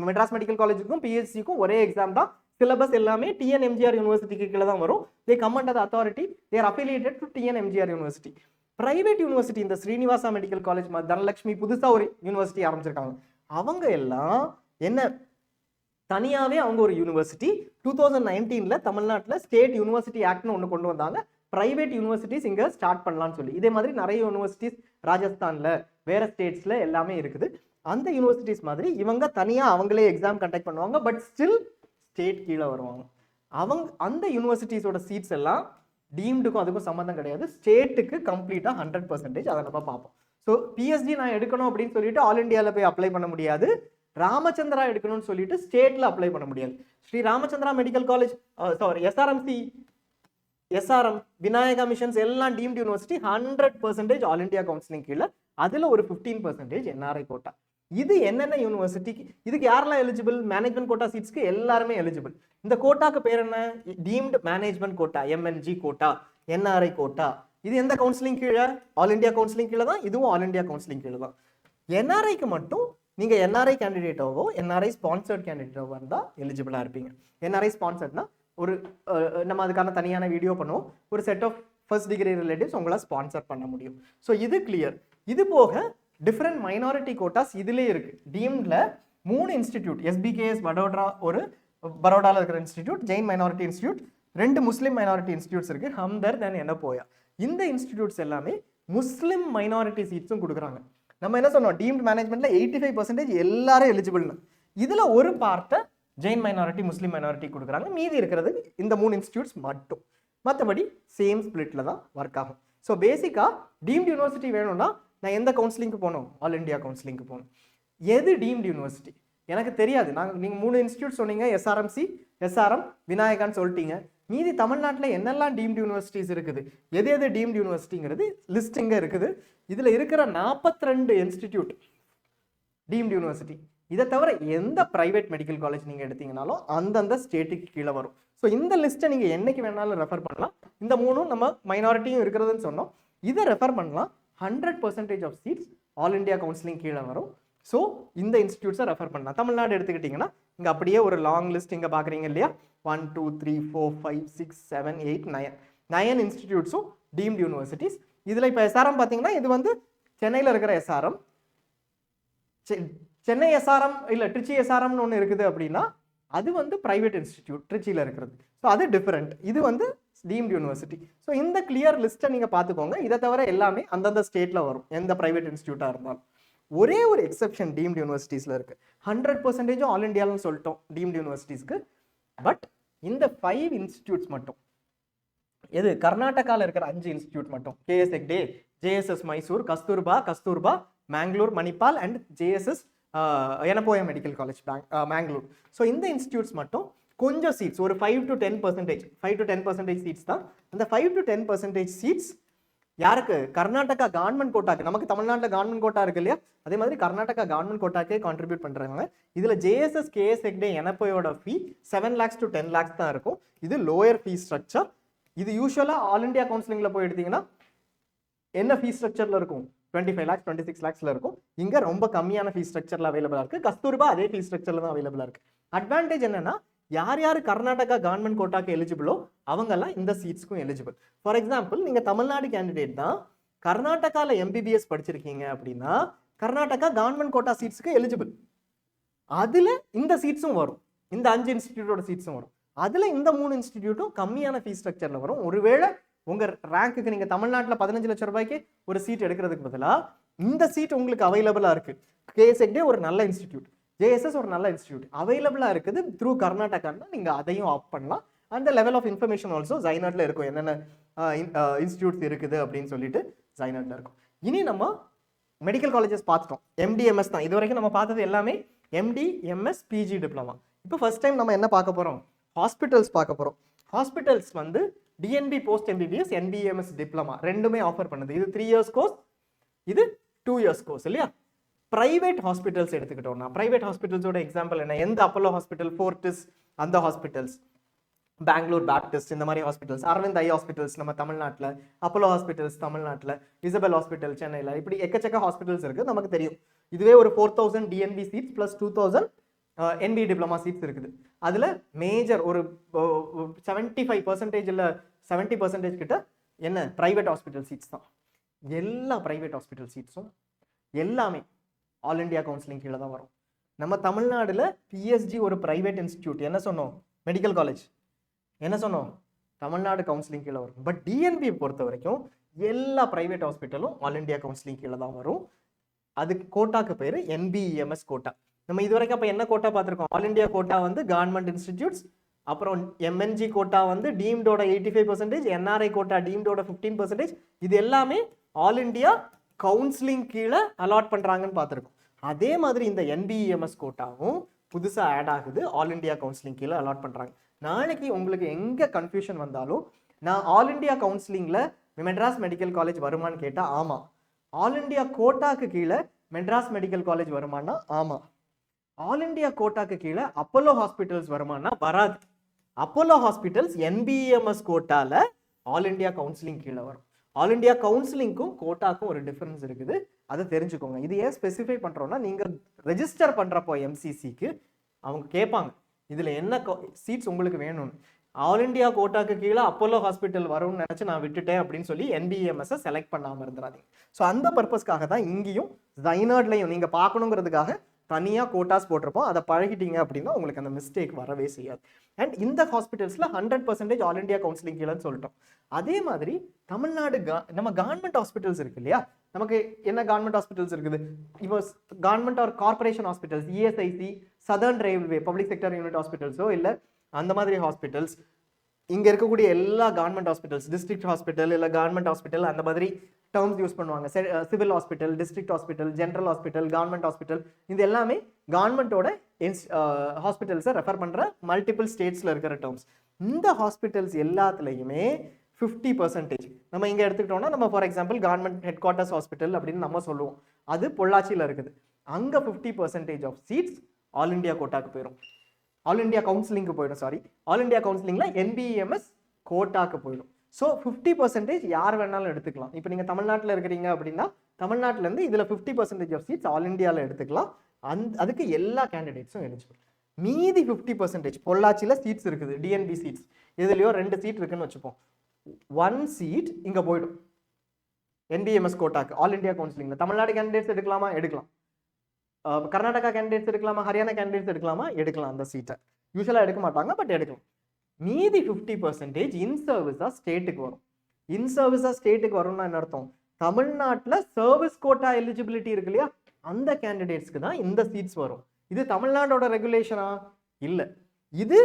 மெட்ராஸ் மெடிக்கல் காலேஜுக்கும் பிஎஸ்சிக்கும் ஒரே எக்ஸாம் தான். சிலபஸ் எல்லாமே டிஎன் எம்ஜிஆர் யூனிவர்சிட்டிக்கு கீழே தான் வரும். They come under the authority, they are affiliated to TN MGR university. Private university, இந்த ஸ்ரீனிவாசா மெடிக்கல் காலேஜ், தனலட்சுமி புதுசாக ஒரு யூனிவர்சிட்டி ஆரம்பிச்சிருக்காங்க. அவங்க எல்லாம் என்ன தனியாகவே அவங்க ஒரு யூனிவர்சிட்டி. 2019 தமிழ்நாட்டில் ஸ்டேட் யூனிவர்சிட்டி ஆக்ட்னு ஒன்று கொண்டு வந்தாங்க. பிரைவேட் யூனிவர்சிட்டிஸ் இங்கே ஸ்டார்ட் பண்ணலான்னு சொல்லி. இதே மாதிரி நிறைய யூனிவர்சிட்டிஸ் ராஜஸ்தானில் வேற ஸ்டேட்ஸில் எல்லாமே இருக்குது. அந்த யூனிவர்சிட்டிஸ் மாதிரி இவங்க தனியாக அவங்களே எக்ஸாம் கண்டக்ட் பண்ணுவாங்க. பட் ஸ்டில் ஸ்டேட் கீழே வருவாங்க. அந்த யூனிவர்சிட்டிஸோட சீட்ஸ் எல்லாம் டீம்டுக்கும் அதுக்கும் சம்மந்தம் கிடையாது. ஸ்டேட்டுக்கு கம்ப்ளீட்டாக 100%. அதை நம்ம பார்ப்போம். ஸோ பிஎஸ்டி நான் எடுக்கணும் அப்படின்னு சொல்லிட்டு ஆல் இண்டியாவில் போய் அப்ளை பண்ண முடியாது. ராமச்சந்திரா எடுக்கணும்னு சொல்லிட்டு ஸ்டேட்டில் அப்ளை பண்ண முடியாது. Shri Ramachandra medical college, SRMC, SRM, Vinayaka missions எல்லாம் deemed university 100% all India counselling கீழே. அதில் ஒரு 15% என்ஆர்ஐ கோட்டா. இது என்னென்ன யூனிவர்சிட்டிக்கு, இதுக்கு யாரெல்லாம் எலிஜிபிள்? மேனேஜ்மெண்ட் கோட்டா சீட்ஸ்க்கு எல்லாருமே எலிஜிபிள். இந்த கோட்டாக்கு பேர் என்ன? Deemed management quota, MNG quota, NRI quota. இது எந்த கவுன்சிலிங் கீழே? ஆல் இண்டியா கவுன்சிலிங் கீழே தான். இதுவும் ஆல் இண்டியா கவுன்சிலிங் கீழே தான். என்ஆர்ஐக்கு மட்டும் நீங்கள் என்ஆர்ஐ கேண்டிடேட்டாவோ என்ஆர்ஐ ஸ்பான்சர்ட் கேண்டிடேட்டாவோ இருந்தால் எலிஜிபிளாக இருப்பீங்க. என்ஆர்ஐ ஸ்பான்சர்ட்னா ஒரு நம்ம அதுக்கான தனியான வீடியோ பண்ணுவோம். ஒரு set of first degree relatives உங்களால் ஸ்பான்சர் பண்ண முடியும். ஸோ இது கிளியர். இது போக டிஃப்ரெண்ட் மைனாரிட்டி கோட்டாஸ் இதிலே இருக்கு. டீம்டில் 3 இன்ஸ்டிடியூட், எஸ்பிகேஎஸ் வடோடரா, ஒரு பரோடாவில் இருக்கிற இன்ஸ்டிடியூட், ஜெயின் மைனாரிட்டி இன்ஸ்டிடியூட், 2 முஸ்லீம் மைனாரிட்டி இன்ஸ்டிடியூட்ஸ் இருக்கு, ஹம்தர்த் அண்ட் எனப்போயா. இந்த இன்ஸ்டிடியூட்ஸ் எல்லாமே முஸ்லிம் மைனாரிட்டி சீட்ஸும் கொடுக்குறாங்க. நம்ம என்ன சொன்னோம், டீம்டு மேனேஜ்மெண்ட்ல 85% எல்லாரும் எலிஜிபிள்னு. இதுல ஒரு பார்ட்டை ஜெயின் மைனாரிட்டி முஸ்லீம் மைனாரிட்டி கொடுக்குறாங்க, மீதி இருக்கிறது இந்த 3 இன்ஸ்டியூட்ஸ் மட்டும். மற்றபடி சேம் ஸ்பிளிட்ல தான் ஒர்க் ஆகும். ஸோ பேசிக்காக டீம்டு யூனிவர்சிட்டி வேணும்னா நான் எந்த கவுன்சிலிங்க்கு போகணும், ஆல் இண்டியா கவுன்சிலிங்க்கு போகணும். எது டீம்டு யூனிவர்சிட்டி எனக்கு தெரியாது. நீங்கள் 3 இன்ஸ்டியூட் சொன்னீங்க, எஸ்ஆர்எம்சி, எஸ்ஆர்எம், விநாயகான்னு சொல்லிட்டீங்க. மீதி தமிழ்நாட்டில் என்னெல்லாம் டீம்டு யூனிவர்சிட்டிஸ் இருக்குது, எது எது டீம்டு யூனிவர்சிட்டிங்கிறது லிஸ்ட் இங்கே இருக்குது. இதில் இருக்கிற 42 இன்ஸ்டிடியூட் டீம்டு யூனிவர்சிட்டி. இதை தவிர எந்த பிரைவேட் மெடிக்கல் காலேஜ் நீங்கள் எடுத்தீங்கனாலும் அந்தந்த ஸ்டேட்டுக்கு கீழே வரும். ஸோ இந்த லிஸ்ட்டை நீங்கள் என்னைக்கு வேணாலும் ரெஃபர் பண்ணலாம். இந்த 3ம் நம்ம மைனாரிட்டியும் இருக்கிறதுன்னு சொன்னோம். இதை ரெஃபர் பண்ணலாம். 100% of seats all India counselling கீழே வரும். ஸோ இந்த இன்ஸ்டியூட்ஸை ரெஃபர் பண்ணலாம். தமிழ்நாடு எடுத்துக்கிட்டிங்கன்னா இங்கே அப்படியே ஒரு லாங் லிஸ்ட் இங்கே பார்க்குறீங்க இல்லையா, 1 2 3 4 5 6 7 8 9 இன்ஸ்டிடியூட்ஸும் டீம்டு யூனிவர்சிட்டிஸ். இதில் இப்போ எஸ்ஆர்எம் பார்த்தீங்கன்னா இது வந்து சென்னையில் இருக்கிற எஸ்ஆர்எம், சென்னை எஸ்ஆர்எம் இல்லை ட்ரிச்சி எஸ்ஆர்எம்னு ஒன்று இருக்குது அப்படின்னா அது வந்து பிரைவேட் இன்ஸ்டிடியூட் ட்ரிச்சியில் இருக்கிறது. ஸோ அது டிஃபரெண்ட், இது வந்து டீம்டு யூனிவர்சிட்டி. ஸோ இந்த கிளியர் லிஸ்ட்டை நீங்கள் பார்த்துக்கோங்க. இதை தவிர எல்லாமே அந்தந்த ஸ்டேட்டில் வரும், எந்த பிரைவேட் இன்ஸ்டியூட்டாக இருந்தாலும். ஒரே ஒரு எக்ஸெப்ஷன் டீம்டு யூனிவர்சிட்டிஸில் இருக்குது. 100% ஆல் இண்டியான்னு சொல்லிட்டோம் டீம்டு யூனிவர்சிட்டிஸ்க்கு. பட் இந்த 5 இன்ஸ்டிடியூட்ஸ் மட்டும், எது கர்நாடகாவில் இருக்கிற 5 இன்ஸ்டிடியூட் மட்டும், KS Hegde, JSS Mysore, Kasturba Mangalore Manipal and JSS Yenepoya medical college Mangalore. So இந்த இன்ஸ்டிடியூட்ஸ் மட்டும் கொஞ்சம் சீட்ஸ், ஒரு 5 to 10% சீட்ஸ் தான். அந்த 5 to 10% சீட்ஸ் யாருக்கு, கர்நாடகா கவர்மெண்ட் கோட்டாக்கு. நமக்கு தமிழ்நாட்டில் கவர்மெண்ட் கோட்டா இருக்கு இல்லையா, அதே மாதிரி கர்நாடகா கவர்மெண்ட் கோட்டாக்கே கான்ட்ரிபியூட் பண்ணுறாங்க. இதில் ஜேஎஸ்எஸ் கேஎஸ் ஹெக்டே எனப்போயோட ஃபீ 7 lakhs to 10 lakhs தான் இருக்கும். இது லோயர் ஃபீ ஸ்ட்ரக்சர். இது யூஸ்வலாக ஆல் இண்டியா கவுன்சிலிங்கில் போய் எடுத்தீங்கன்னா என்ன ஃபீ ஸ்ட்ரக்சரில் இருக்கும், 25 lakhs 26 lakhsல இருக்கும். இங்கே ரொம்ப கம்மியான ஃபீ ஸ்ட்ரக்சரில் அவைலபிளாக இருக்குது. கஸ்தூர்பா அதே ஃபீ ஸ்ட்ரக்சரில் தான் அவைலபிளாக இருக்குது. அட்வான்டேஜ் என்னன்னா, யார் யார் கர்நாடகா கவர்மெண்ட் கோட்டாக்கு எலிஜிபிளோ அவங்கெல்லாம் இந்த சீட்ஸ்க்கும் எலிஜிபிள். ஃபார் எக்ஸாம்பிள் நீங்கள் தமிழ்நாடு கேண்டிடேட் தான், கர்நாடகாவில் எம்பிபிஎஸ் படிச்சிருக்கீங்க அப்படின்னா கர்நாடகா கவர்மெண்ட் கோட்டா சீட்ஸுக்கு எலிஜிபிள். அதில் இந்த சீட்ஸும் வரும், இந்த 5 இன்ஸ்டிடியூட்டோட சீட்ஸும் வரும். அதில் இந்த 3 இன்ஸ்டிடியூட்டும் கம்மியான ஃபீஸ் ஸ்ட்ரக்சரில் வரும். ஒருவேளை உங்கள் ரேங்க்குக்கு நீங்கள் தமிழ்நாட்டில் 15 லட்சம் ரூபாய்க்கு ஒரு சீட் எடுக்கிறதுக்கு பதிலாக இந்த சீட் உங்களுக்கு அவைலபிளாக இருக்குது. கேஎஸ் ஹெக்டே ஒரு நல்ல இன்ஸ்டிடியூட், ஜேஎஸ்எஸ் ஒரு நல்ல இன்ஸ்டிடியூட் அவைலபிளாக இருக்குது த்ரூ கர்நாடகான்னா நீங்கள் அதையும் ஆப் பண்ணலாம். அந்த லெவல் ஆஃப் இன்ஃபர்மேஷன் ஆல்சோ ஜைனட்ல இருக்கும், என்னென்ன இன்ஸ்டிடியூட்ஸ் இருக்குது அப்படின்னு சொல்லிட்டு ஜைனட்ல இருக்கும். இனி நம்ம மெடிக்கல் காலேஜஸ் பார்த்துட்டோம். எம்டிஎம்எஸ் தான் இது வரைக்கும் நம்ம பார்த்தது எல்லாமே, எம்டி எம்எஸ் பிஜி டிப்ளமா. இப்போ ஃபர்ஸ்ட் டைம் நம்ம என்ன பார்க்க போகிறோம், ஹாஸ்பிட்டல்ஸ் பார்க்க போகிறோம். ஹாஸ்பிட்டல்ஸ் வந்து டிஎன்பி போஸ்ட் எம்பிபிஎஸ் என்பிஎம்எஸ் டிப்ளமா ரெண்டுமே ஆஃபர் பண்ணுது. இது 3 years கோர்ஸ், இது 2 years கோர்ஸ் இல்லையா. பிரைவேட் ஹாஸ்பிட்டல்ஸ் எடுத்துக்கிட்டோம்னா, பிரைவேட் ஹாஸ்பிட்டல்ஸோட எக்ஸாம்பிள் என்ன, எந்த அப்போலோ ஹாஸ்பிட்டல், ஃபோர்டிஸ் அந்த ஹாஸ்பிட்டல்ஸ், பெங்களூர் பேப்டிஸ்ட் இந்த மாதிரி ஹாஸ்பிட்டல்ஸ், அரவிந்த் ஐ ஹாஸ்பிட்டல்ஸ் நம்ம தமிழ்நாட்டில், அப்போலோ ஹாஸ்பிட்டல்ஸ் தமிழ்நாட்டில், இசபெல் ஹாஸ்பிட்டல் சென்னையில், இப்படி எக்கச்சக்க ஹாஸ்பிட்டல்ஸ் இருக்குது நமக்கு தெரியும். இதுவே ஒரு 4000 DNB seats plus 2000 NB diploma seats இருக்குது. அதில் மேஜர் ஒரு 75% இல்லை 70% கிட்ட என்ன பிரைவேட் ஹாஸ்பிட்டல் சீட்ஸ் தான். எல்லா பிரைவேட் ஹாஸ்பிட்டல் சீட்ஸும் எல்லாமே ஆல் இண்டியா கவுன்சிலிங் கீழே தான் வரும். நம்ம தமிழ்நாடுல பிஎஸ்ஜி ஒரு பிரைவேட் இன்ஸ்டிடியூட், என்ன சொன்னோம், மெடிக்கல் காலேஜ் என்ன சொன்னோம், தமிழ்நாடு கவுன்சிலிங் கீழே வரும். பட் டிஎன்பி பொறுத்த வரைக்கும் எல்லா பிரைவேட் ஹாஸ்பிட்டலும் ஆல் இண்டியா கவுன்சிலிங் கீழே தான் வரும். அதுக்கு கோட்டாக்கு பேர் என்பிஎம்எஸ் கோட்டா. நம்ம இது வரைக்கும் அப்போ என்ன கோட்டா பார்த்துருக்கோம், ஆல் இண்டியா கோட்டா வந்து கவர்மெண்ட் இன்ஸ்டிடியூட்ஸ், அப்புறம் எம்என்ஜி கோட்டா வந்து டீம்டோட 85%, என்ஆர்ஐ கோட்டா டீம்டோட 15%. இது எல்லாமே ஆல் இண்டியா கவுன்சிலிங் கீழே அலாட் பண்ணுறாங்கன்னு பார்த்துருக்கோம். அதே மாதிரி இந்த என்பிஎம்எஸ் கோட்டாவும் புதுசாக ஆட் ஆகுது, ஆல் இண்டியா கவுன்சிலிங் கீழே அலாட் பண்ணுறாங்க. நாளைக்கு உங்களுக்கு எங்கே கன்ஃபியூஷன் வந்தாலும், நான் ஆல் இண்டியா கவுன்சிலிங்கில் மெட்ராஸ் மெடிக்கல் காலேஜ் வருமானு கேட்டால் ஆமாம், ஆல் இண்டியா கோட்டாக்கு கீழே மெட்ராஸ் மெடிக்கல் காலேஜ் வருமானா ஆமாம், ஆல் இண்டியா கோட்டாக்கு கீழே அப்போலோ ஹாஸ்பிட்டல்ஸ் வருமானா வராது. அப்போலோ ஹாஸ்பிட்டல்ஸ் என்பிஎம்எஸ் கோட்டால ஆல் இண்டியா கவுன்சிலிங் கீழே வரும். ஆல் இண்டியா கவுன்சிலிங்க்கும் கோட்டாக்கும் ஒரு டிஃபரன்ஸ் இருக்குது, அதை தெரிஞ்சுக்கோங்க. இது ஏன் ஸ்பெசிஃபை பண்ணுறோன்னா, நீங்கள் ரெஜிஸ்டர் பண்ணுறப்போ எம்சிசிக்கு அவங்க கேட்பாங்க இதில் என்ன சீட்ஸ் உங்களுக்கு வேணும்னு. ஆல் இண்டியா கோட்டாக்கு கீழே அப்போலோ ஹாஸ்பிட்டல் வரும்னு நினச்சி நான் விட்டுட்டேன் அப்படின்னு சொல்லி என்பிஎம்எஸ்ஸை செலக்ட் பண்ணாமல் இருந்துடாதீங்க. ஸோ அந்த பர்பஸ்க்காக தான் இங்கேயும் ஜைனர்ட்லையும் நீங்கள் பார்க்கணுங்கிறதுக்காக தனியாக கோட்டாஸ் போட்டிருப்போம். அதை பழகிட்டீங்க அப்படின்னா உங்களுக்கு அந்த மிஸ்டேக் வரவே செய்யாது. அண்ட் இந்த ஹாஸ்பிட்டல்ஸில் 100% ஆல் இண்டியா கவுன்சிலிங் கீழன்னு சொல்லிட்டோம். அதே மாதிரி தமிழ்நாடு நம்ம கவர்மெண்ட் ஹாஸ்பிட்டல்ஸ் இருக்கு இல்லையா, நமக்கு என்ன கவர்மெண்ட் ஹாஸ்பிட்டல்ஸ் இருக்குது இப்போ, government or corporation hospitals, ESIC, southern railway public sector unit ஹாஸ்பிட்டல்ஸோ இல்லை அந்த மாதிரி ஹாஸ்பிட்டல்ஸ், இங்கே இருக்கக்கூடிய எல்லா கவர்மெண்ட் ஹாஸ்பிட்டல்ஸ், டிஸ்ட்ரிக்ட் ஹாஸ்பிட்டல் இல்லை கவர்மெண்ட் ஹாஸ்பிட்டல் அந்த மாதிரி டேர்ம்ஸ் யூஸ் பண்ணுவாங்க. Civil hospital, district hospital, general hospital, government hospital, இது எல்லாமே கவர்மெண்ட்டோட ஹாஸ்பிட்டல்ஸை ரெஃபர் பண்ணுற மல்டிபிள் ஸ்டேட்ஸில் இருக்கிற டேர்ம்ஸ். இந்த ஹாஸ்பிட்டல்ஸ் எல்லாத்துலேயுமே 50%, நம்ம இங்கே எடுத்துக்கிட்டோம்னா நம்ம for example government head quarters hospital அப்படின்னு நம்ம சொல்லுவோம், அது பொள்ளாச்சியில் இருக்குது. அங்கே 50% ஆஃப் சீட்ஸ் ஆல் இண்டியா கோட்டாக்கு போயிடும், ஆல் இண்டியா கவுன்சிலிங்க்கு போயிடும். சாரி, ஆல் இண்டியா கவுன்சிலிங்கில் என்பிஎம்எஸ் கோட்டாக்கு போயிடும். ஸோ 50% யார் வேணாலும் எடுத்துக்கலாம். இப்போ நீங்கள் தமிழ்நாட்டில் இருக்கிறீங்க அப்படின்னா தமிழ்நாட்டிலேருந்து இதில் 50% ஆஃப் சீட்ஸ் ஆல் இண்டியாவில் எடுத்துக்கலாம். அதுக்கு எல்லா கேண்டிடேட்ஸும் எலிஜிபிள். மீதி 50% பொள்ளாச்சியில் சீட்ஸ் இருக்குது, டிஎன்பி சீட்ஸ், இதுலேயோ 2 சீட் இருக்குன்னு வச்சுப்போம். 1 சீட் இங்கே போயிடும் என்பிஎம்எஸ் கோட்டாக்கு ஆல் இண்டியா கவுன்சிலிங்கில். தமிழ்நாடு கேண்டிடேட்ஸ் எடுக்கலாமா? எடுக்கலாம். கர்நாடகா கேண்டிடேட்ஸ் எடுக்கலாமா? ஹரியானா கேண்டிடேட்ஸ் எடுக்கலாமா? எடுக்கலாம். அந்த சீட்டை யூஸ்வலாக எடுக்க மாட்டாங்க, பட் எடுக்கலாம். மீதி 50% இன் சர்வீஸாக ஸ்டேட்டுக்கு வரும். இன் சர்வீஸாக ஸ்டேட்டுக்கு வரும்னா என்ன அர்த்தம்? தமிழ்நாட்டில் சர்வீஸ் கோட்டா எலிஜிபிலிட்டி இருக்கு இல்லையா, அந்த கேண்டிடேட்ஸ்க்கு தான் இந்த சீட்ஸ் வரும். இது தமிழ்நாடோட ரெகுலேஷனா? இல்லை, இது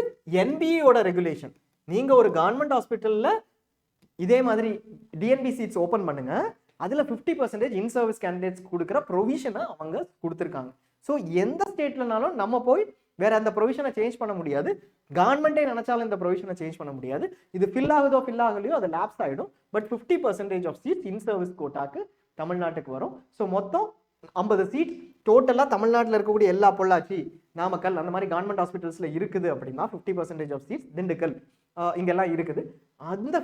என்பியோட ரெகுலேஷன். நீங்கள் ஒரு கவர்மெண்ட் ஹாஸ்பிட்டலில் இதே மாதிரி டிஎன்பி சீட்ஸ் ஓப்பன் பண்ணுங்க, அதில் 50% இன் சர்வீஸ் கேண்டிடேட்ஸ் கொடுக்குற ப்ரொவிஷனை அவங்க கொடுத்துருக்காங்க. ஸோ எந்த ஸ்டேட்லனாலும் நம்ம போய் வேற அந்த ப்ரொவிஷனை சேஞ்ச் பண்ண முடியாது. கவர்மெண்ட்டே நினைச்சாலும் இந்த ப்ரொவிஷனை சேஞ்ச் பண்ண முடியாது. இது ஃபில் ஆகலையோ அது லேப்ஸ் ஆகிடும். But 50% of seats in service கோட்டாக்கு தமிழ்நாட்டுக்கு வரும். ஸோ மொத்தம் 50 சீட் டோட்டலாக தமிழ்நாட்டில் இருக்கக்கூடிய எல்லா பொள்ளாச்சி, நாமக்கல் அந்த மாதிரி கவர்மெண்ட் ஹாஸ்பிட்டல்ஸில் இருக்குது அப்படின்னா 50% ஆஃப் சீட்ஸ், திண்டுக்கல் இங்கெல்லாம் இருக்குது. அந்த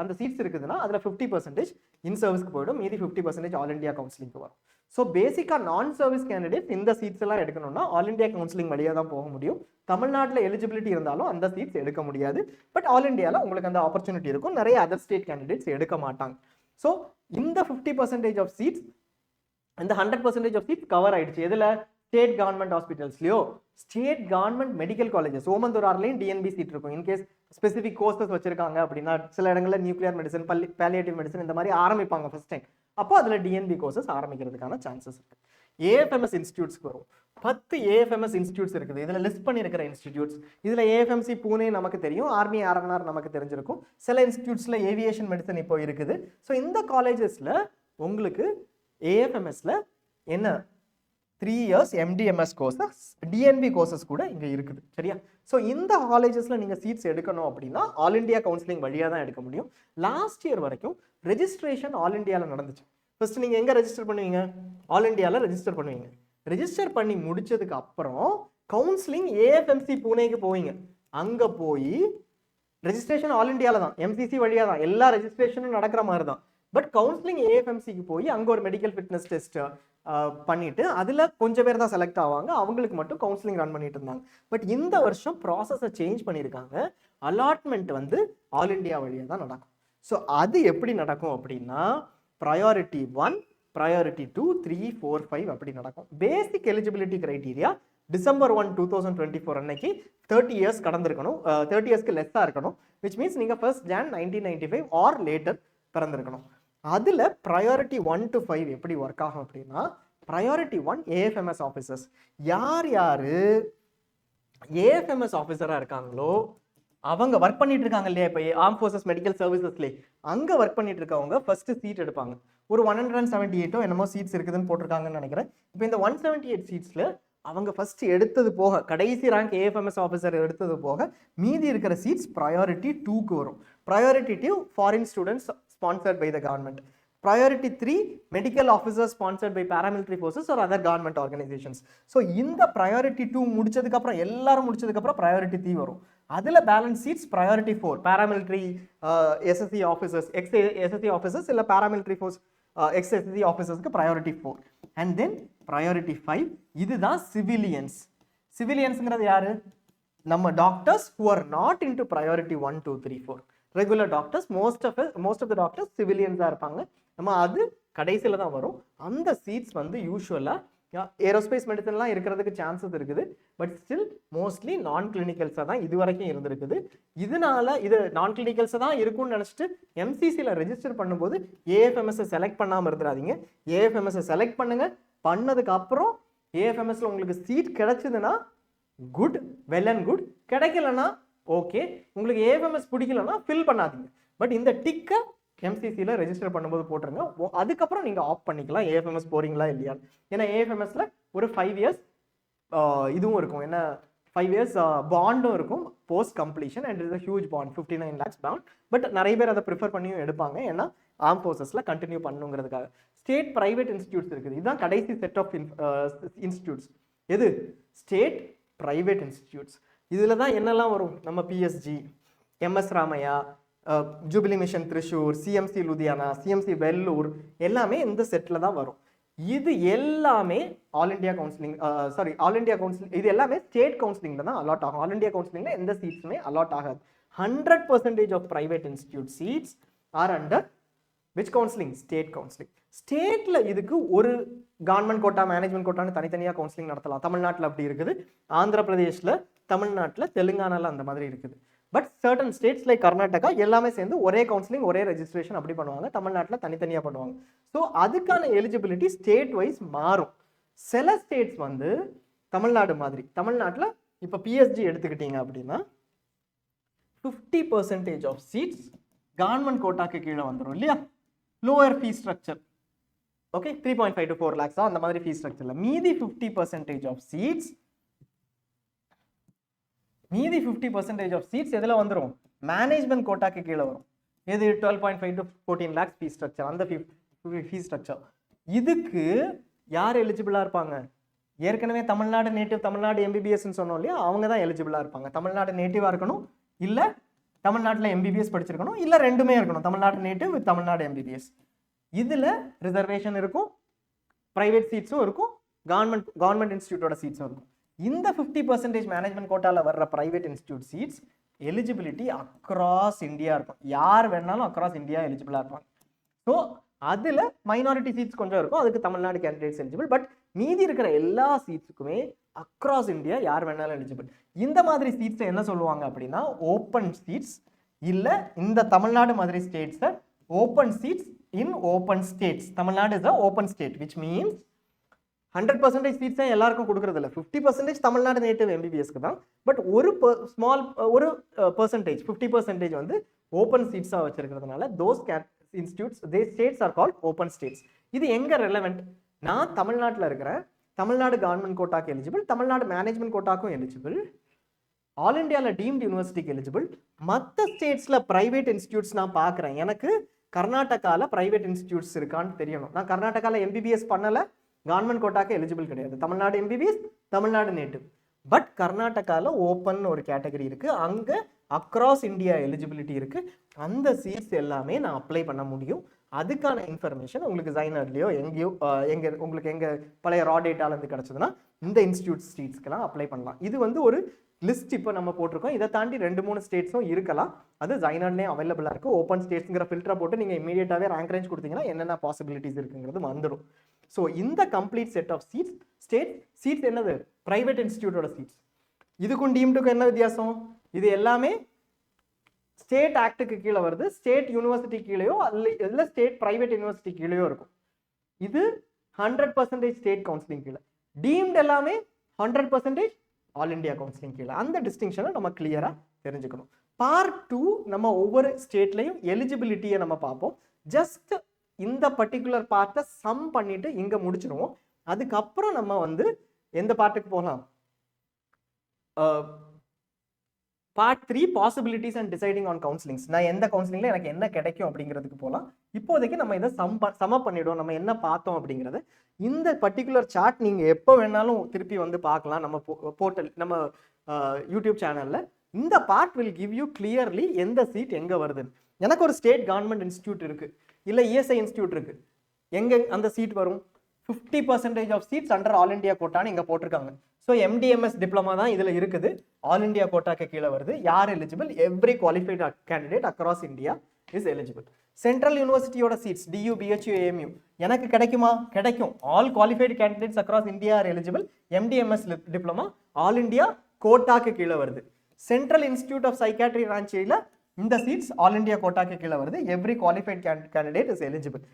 அந்த சீட்ஸ் இருக்குதுன்னா அதில் 50% இன் சர்வீஸ்க்கு போயிடும், மீதி 50% ஆல் இண்டியா கவுன்சிலிங்க்கு வரும். ஸோ பேசிக்காக நான் சர்வீஸ் கேண்டிடேட் இந்த சீட்ஸ் எல்லாம் எடுக்கணும்னா ஆல் இண்டியா கவுன்சிலிங் வழியாக தான் போக முடியும். தமிழ்நாட்டில் எலிஜிபிலிட்டி இருந்தாலும் அந்த சீட்ஸ் எடுக்க முடியாது. பட் ஆல் இண்டியாவில் உங்களுக்கு அந்த ஆப்பர்ச்சுனிட்டி இருக்கும். நிறைய அதர் ஸ்டேட் கேண்டிடேட்ஸ் எடுக்க மாட்டாங்க. ஸோ இந்த 50% ஆஃப் சீட்ஸ், இந்த 100% ஆஃப் சீட்ஸ் கவர் ஆயிடுச்சு. எதில்? ஸ்டேட் கவர்மெண்ட் ஹாஸ்பிட்டல்ஸ்லையோ ஸ்டேட் கவர்மெண்ட் மெடிக்கல் காலேஜஸ், ஓமந்தூரார்லையும் டிஎன்பி சீட் இருக்கும். இன்கேஸ் ஸ்பெசிஃபிக் கோர்சஸ் வச்சிருக்காங்க அப்படின்னா, சில இடங்களில் நியூக்ளியர் மெடிசன், பாலியேட்டிவ் மெடிசன் இந்த மாதிரி ஆரம்பிப்பாங்க ஃபர்ஸ்ட் டைம். அப்போ அதில் டிஎன்பி கோர்சஸ் ஆரம்பிக்கிறதுக்கான சான்சஸ் இருக்கு. ஏஎஃப்எம்எஸ் இன்ஸ்டியூட்ஸ்க்கு வரும். 10 ஏஎஃப்எம்எஸ் இன்ஸ்டியூட்ஸ் இருக்குது. இதில் லிஸ்ட் பண்ணியிருக்கிற இன்ஸ்டியூட்ஸ், இதில் ஏஎஃப்எம்சி பூனே நமக்கு தெரியும், ஆர்மி ஆர்என்ஆர் நமக்கு தெரிஞ்சிருக்கும். சில இன்ஸ்டியூட்ஸில் ஏவியேஷன் மெடிசன் இப்போ இருக்குது. ஸோ இந்த காலேஜஸில் உங்களுக்கு ஏஎஃப்எம்எஸ்ல என்ன 3 years MDMS courses, DNB courses கூட இங்கே இருக்குது. சரியா? ஸோ இந்த காலேஜஸில் நீங்கள் சீட்ஸ் எடுக்கணும் அப்படின்னா ஆல் இண்டியா கவுன்சிலிங் வழியாக தான் எடுக்க முடியும். லாஸ்ட் இயர் வரைக்கும் ரெஜிஸ்ட்ரேஷன் ஆல் இண்டியாவில் நடந்துச்சு. ஃபர்ஸ்ட் நீங்கள் எங்கே ரெஜிஸ்டர் பண்ணுவீங்க? ஆல் இண்டியாவில் ரெஜிஸ்டர் பண்ணுவீங்க. ரெஜிஸ்டர் பண்ணி முடிச்சதுக்கு அப்புறம் கவுன்சிலிங் ஏஎஃப்எம்சி பூனேக்கு போவீங்க. அங்கே போய் ரெஜிஸ்ட்ரேஷன் ஆல் இண்டியாவில் தான், எம்சிசி வழியாக தான் எல்லா ரெஜிஸ்ட்ரேஷனும் நடக்கிற மாதிரி தான். பட் கவுன்சிலிங் ஏஎஃப்எம்சிக்கு போய் அங்கே ஒரு மெடிக்கல் ஃபிட்னஸ் டெஸ்ட் பண்ணிட்டு அதில் கொஞ்சம் பேர் தான் செலக்ட் ஆவாங்க. அவங்களுக்கு மட்டும் கவுன்சிலிங் ரன் பண்ணிட்டு இருந்தாங்க. பட் இந்த வருஷம் ப்ராசஸை சேஞ்ச் பண்ணியிருக்காங்க. அலாட்மெண்ட் வந்து ஆல் இண்டியா வழியாக தான் நடக்கும். ஸோ அது எப்படி நடக்கும் அப்படின்னா ப்ரையாரிட்டி 1, ப்ரையாரிட்டி 2, 3, 4, 5 அப்படி நடக்கும். பேசிக் எலிஜிபிலிட்டி கிரைட்டீரியா December 1, 2024 அன்னைக்கு 30 years கடந்திருக்கணும், 30 yearsக்கு லெஸ்ஸாக இருக்கணும். விச் மீன்ஸ் நீங்கள் 1st Jan 1995 ஆர் லேட்டர் பிறந்திருக்கணும். அதில் ப்ரையாரிட்டி 1 to 5 எப்படி ஒர்க் ஆகும் அப்படின்னா, ப்ரையாரிட்டி 1 ஏஎஃப்எம்எஸ் ஆஃபீஸர்ஸ். யார் யார் ஏஎஃப்எம்எஸ் ஆஃபீஸராக இருக்காங்களோ அவங்க ஒர்க் பண்ணிட்டு இருக்காங்க இல்லையா, இப்போ ஆர்ம் ஃபோர்ஸஸ் மெடிக்கல் சர்வீசஸ்லேயே அங்கே ஒர்க் பண்ணிட்டு இருக்கவங்க ஃபர்ஸ்ட் சீட் எடுப்பாங்க. ஒரு 178 என்னமோ சீட்ஸ் இருக்குதுன்னு போட்டிருக்காங்கன்னு நினைக்கிறேன். இப்போ இந்த 178 சீட்ஸில் அவங்க ஃபர்ஸ்ட் எடுத்தது போக, கடைசி ரேங்க் ஏஎஃப்எம்எஸ் ஆஃபீஸர் எடுத்தது போக மீதி இருக்கிற சீட்ஸ் ப்ரையாரிட்டி 2க்கு வரும். Priority 2 foreign students sponsored by the government. Priority 3 medical officers sponsored by paramilitary forces or other government organizations. So இந்த priority 2 முடிச்சதுக்கு அப்புறம் எல்லாரும் முடிச்சதுக்கு அப்புறம் priority 3 வரும். அதுல balance seats priority 4 paramilitary SSC officers, ex-SSC officers இல்ல paramilitary force ex-SSC officersக்கு priority 4 and then priority 5 இதுதான் civilians. Civiliansங்கிறது யாரு? நம்ம doctors who are not into priority 1, 2, 3, 4. Regular doctors, most of the doctors சிவிலியன்ஸாக இருப்பாங்க. நம்ம அது கடைசியில் தான் வரும். அந்த சீட்ஸ் வந்து யூஸ்வலாக ஏரோஸ்பேஸ் மெடிசன்லாம் இருக்கிறதுக்கு சான்சஸ் இருக்குது. பட் ஸ்டில் மோஸ்ட்லி நான் கிளினிக்கல்ஸாக தான் இது வரைக்கும் இருந்திருக்குது. இதனால இது நான் கிளினிக்கல்ஸாக தான் இருக்கும்னு நினச்சிட்டு எம்சிசியில் ரெஜிஸ்டர் பண்ணும்போது ஏஎஃப்எம்எஸ்ஸை செலக்ட் பண்ணாமல் இருந்துடாதீங்க. ஏஎஃப்எம்எஸ்ஸை செலக்ட் பண்ணுங்க. பண்ணதுக்கு அப்புறம் ஏஎஃப்எம்எஸ்ல உங்களுக்கு சீட் கிடைச்சதுன்னா குட், வெல் அண்ட் குட். கிடைக்கலன்னா ஓகே. உங்களுக்கு ஏஎஃப்எம்எஸ் பிடிக்கலன்னா ஃபில் பண்ணாதீங்க. பட் இந்த டிக்கை எம்சிசியில் ரெஜிஸ்டர் பண்ணும்போது போட்டுருங்க. அதுக்கப்புறம் நீங்கள் ஆஃப் பண்ணிக்கலாம் ஏஎஃப்எம்எஸ் போறீங்களா இல்லையா. ஏன்னா ஏஎஃப்எம்எஸ்ல ஒரு 5 years இதுவும் இருக்கும். என்ன 5 years பாண்டும் இருக்கும் post completion. And it's huge bond, 59 lakhs bond. But நிறைய பேர் அதை ப்ரிஃபர் பண்ணியும் எடுப்பாங்க. ஏன்னா ஆர்ம் ஃபோர்ஸஸில் கண்டினியூ பண்ணுங்கிறதுக்காக. ஸ்டேட் பிரைவேட் இன்ஸ்டியூட்ஸ் இருக்குது. இதுதான் கடைசி செட் ஆஃப் இன்ஸ்டியூட்ஸ். எது? State private institutes. இதில் தான் என்னெல்லாம் வரும்? நம்ம PSG, MS Ramaiah, jubilee mission Thrissur, CMC Ludhiana, CMC Vellore எல்லாமே இந்த செட்டில் தான் வரும். இது எல்லாமே all India counselling, all India counselling, இது எல்லாமே ஸ்டேட் கவுன்சிலிங்கில் தான் அலாட் ஆகும். ஆல் இண்டியா கவுன்சிலிங்கில் எந்த சீட்ஸுமே அலாட் ஆகாது. 100% of private institute seats are under which counselling? State counselling. ஸ்டேட்ல இதுக்கு ஒரு கவர்மெண்ட் கோட்டா, மேனேஜ்மெண்ட் கோட்டான்னு தனித்தனியாக கவுன்சிலிங் நடத்தலாம். தமிழ்நாட்டில் அப்படி இருக்குது, ஆந்திர பிரதேஷ்ல, தமிழ்நாட்டில், தெலுங்கானால அந்த மாதிரி இருக்குது. But certain states like Karnataka எல்லாமே சேர்ந்து ஒரே கவுன்சிலிங், ஒரே ரெஜிஸ்ட்ரேஷன் அப்படி பண்ணுவாங்க. தமிழ்நாட்டில் தனித்தனியாக பண்ணுவாங்க. ஸோ அதுக்கான எலிஜிபிலிட்டி ஸ்டேட் வைஸ் மாறும். சில ஸ்டேட்ஸ் வந்து தமிழ்நாடு மாதிரி, தமிழ்நாட்டில் இப்போ பிஎஸ்ஜி எடுத்துக்கிட்டீங்க அப்படின்னா 50% ஆஃப் சீட்ஸ் கவர்மெண்ட் கோட்டாக்கு கீழே வந்துடும் இல்லையா. Lower fees structure, okay, 3.5 to 4 lakhs அந்த மாதிரி ஃபீஸ் ஸ்ட்ரக்சர்ல மீதி 50% ஆஃப் சீட்ஸ், மீதி 50% ஆஃப் சீட்ஸ் எதில் வந்துடும்? மேனேஜ்மெண்ட் கோட்டாக்கு கீழே வரும். எது? 12.5 to 14 lakhs ஃபீஸ் ஸ்ட்ரக்சர். அந்த ஃபீஸ் ஸ்ட்ரக்சர் இதுக்கு யார் எலிஜிபிளாக இருப்பாங்க? ஏற்கனவே தமிழ்நாடு நேட்டிவ், தமிழ்நாடு எம்பிபிஎஸ்ன்னு சொன்னோம் இல்லையா, அவங்க தான் எலிஜிபிளாக இருப்பாங்க. தமிழ்நாடு நேட்டிவாக இருக்கணும், இல்லை தமிழ்நாட்டில் எம்பிபிஎஸ் படிச்சிருக்கணும், இல்லை ரெண்டுமே இருக்கணும், Tamil Nadu native with Tamil Nadu MBBS. இதில் ரிசர்வேஷன் இருக்கும், ப்ரைவேட் சீட்ஸும் இருக்கும், கவர்மெண்ட் இன்ஸ்டியூட்டோட சீட்ஸும் இருக்கும். இந்த 50% மேனேஜ்மெண்ட் கோட்டாவில் வர்ற private institute seats eligibility across India இருக்கும். யார் வேணாலும் அக்ராஸ் இந்தியா எலிஜிபிளாக இருப்பாங்க. ஸோ அதில் மைனாரிட்டி சீட்ஸ் கொஞ்சம் இருக்கும், அதுக்கு தமிழ்நாடு கேண்டிடேட்ஸ் எலிஜிபிள். பட் மீதி இருக்கிற எல்லா சீட்ஸுக்குமே அக்ராஸ் இந்தியா யார் வேணாலும் எலிஜிபிள். இந்த மாதிரி சீட்ஸை என்ன சொல்லுவாங்க அப்படின்னா ஓப்பன் சீட்ஸ், இல்லை இந்த தமிழ்நாடு மாதிரி ஸ்டேட்ஸை open seats in open states. Tamil Nadu is a open state, which means 100% சீட்ஸை எல்லாருக்கும் கொடுக்கறது இல்லை. 50% தமிழ்நாடு நேட்டிவ் எம்பிபிஎஸ்க்கு தான். பட் ஒரு பர்சன்டேஜ் 50% வந்து ஓப்பன் சீட்ஸாக வச்சிருக்கிறதுனால those institutes, the states are called open states. இது எங்கே ரெலவெண்ட்? நான் தமிழ்நாட்டில் இருக்கிறேன், தமிழ்நாடு கவர்மெண்ட் கோட்டாக்கு எலிஜிபிள், தமிழ்நாடு மேனேஜ்மெண்ட் கோட்டாக்கும் எலிஜிபிள், ஆல் இண்டியாவில் டீம்டு யூனிவர்சிட்டிக்கு எலிஜிபிள். மற்ற ஸ்டேட்ஸில் ப்ரைவேட் இன்ஸ்டியூட்ஸ் நான் பார்க்குறேன். எனக்கு கர்நாடகாவில் ப்ரைவேட் இன்ஸ்டியூட்ஸ் இருக்கான்னு தெரியணும். நான் கர்நாடகாவில் எம்பிபிஎஸ் பண்ணலை, கவர்மெண்ட் கோட்டாக்கு எலிஜிபிள் கிடையாது. Tamil Nadu MBBS, Tamil Nadu native. But கர்நாடகாவில் ஓப்பன் ஒரு கேட்டகரி இருக்குது, அங்கே அக்ராஸ் இந்தியா எலிஜிபிலிட்டி இருக்குது. அந்த சீட்ஸ் எல்லாமே நான் அப்ளை பண்ண முடியும். அதுக்கான இன்ஃபர்மேஷன் உங்களுக்கு ஜைனர்லையோ எங்கேயோ உங்களுக்கு எங்கள் பழைய ரா டேட்டாலேருந்து கிடச்சதுன்னா இந்த இன்ஸ்டியூட் சீட்ஸ்க்கெல்லாம் அப்ளை பண்ணலாம். இது வந்து ஒரு லிஸ்ட் இப்போ நம்ம போட்டிருக்கோம். இதை தாண்டி 2-3 ஸ்டேட்ஸும் இருக்கலாம். அது ஜைனர்லேயே அவைலபிளாக இருக்குது. ஓப்பன் ஸ்டேட்ஸுங்கிற ஃபில்டரை போட்டு நீங்கள் இமீடியட்டாகவே ரேங்க் ரேஞ்ச் கொடுத்தீங்கன்னா என்னென்ன பாசிபிலிட்டிஸ் இருக்குங்கிறது வந்துடும். ஸோ இந்த complete set of seats, state seats என்னது? ப்ரைவேட் இன்ஸ்டியூட்டோட சீட்ஸ். இதுக்கும் டீம்டுக்கும் என்ன வித்தியாசம்? இது எல்லாமே ஸ்டேட் ஆக்டுக்கு கீழே வருது, ஸ்டேட் யூனிவர்சிட்டி கீழேயோ இல்லை ஸ்டேட் ப்ரைவேட் யூனிவர்சிட்டி கீழேயோ இருக்கும். இது 100% ஸ்டேட் கவுன்சிலிங் கீழே. டீம்டு எல்லாமே 100% ஆல் இண்டியா கவுன்சிலிங் கீழே. அந்த டிஸ்டிங்ஷனை நம்ம கிளியராக தெரிஞ்சுக்கணும். பார்ட் 2 நம்ம ஒவ்வொரு ஸ்டேட்லையும் எலிஜிபிலிட்டியை நம்ம பார்ப்போம். ஜஸ்ட் இந்த பர்டிகுலர் பார்ட்டை சம் பண்ணிட்டு இங்கே முடிச்சிடுவோம். அதுக்கப்புறம் நம்ம வந்து எந்த பார்ட்டுக்கு போகலாம்? Part 3 possibilities and deciding on counsellings. நான் எந்த கவுன்சிலிங்கில் எனக்கு என்ன கிடைக்கும் அப்படிங்கிறதுக்கு போகலாம். இப்போதைக்கு நம்ம இதை சம பண்ணிவிடுவோம். நம்ம என்ன பார்த்தோம் அப்படிங்கிறது. இந்த பர்டிகுலர் சார்ட் நீங்கள் எப்போ வேணாலும் திருப்பி வந்து பார்க்கலாம் நம்ம போர்ட்டல், நம்ம யூடியூப் சேனலில். இந்த part will give you clearly எந்த சீட் எங்கே வருதுன்னு. எனக்கு ஒரு ஸ்டேட் கவர்மெண்ட் இன்ஸ்டியூட் இருக்குது, இல்லை இஎஸ்ஐ இன்ஸ்டியூட் இருக்குது. எங்கே அந்த சீட் வரும்? 50% of seats under all India கோட்டான்னு இங்கே போட்டிருக்காங்க. ஸோ எம்டிஎம்எஸ் டிப்ளமா தான் இதில் இருக்குது. ஆல் இண்டியா கோட்டாக்கு கீழே வருது. யார் eligible? Every qualified candidate across India is eligible. Central யூனிவர்சிட்டியோட சீட்ஸ் டியூ பிஹெச்யூ ஏஎம்யூ எனக்கு கிடைக்குமா? கிடைக்கும். All qualified candidates across India are eligible. MDMS diploma all India கோட்டாக்கு கீழே வருது. சென்ட்ரல் இன்ஸ்டிடியூட் ஆஃப் சைக்காட்ரி ராஞ்சியில் இந்த சீட்ஸ் ஆல் இந்தியா கோட்டாக்கு கீழே வருது. Every qualified candidate is eligible.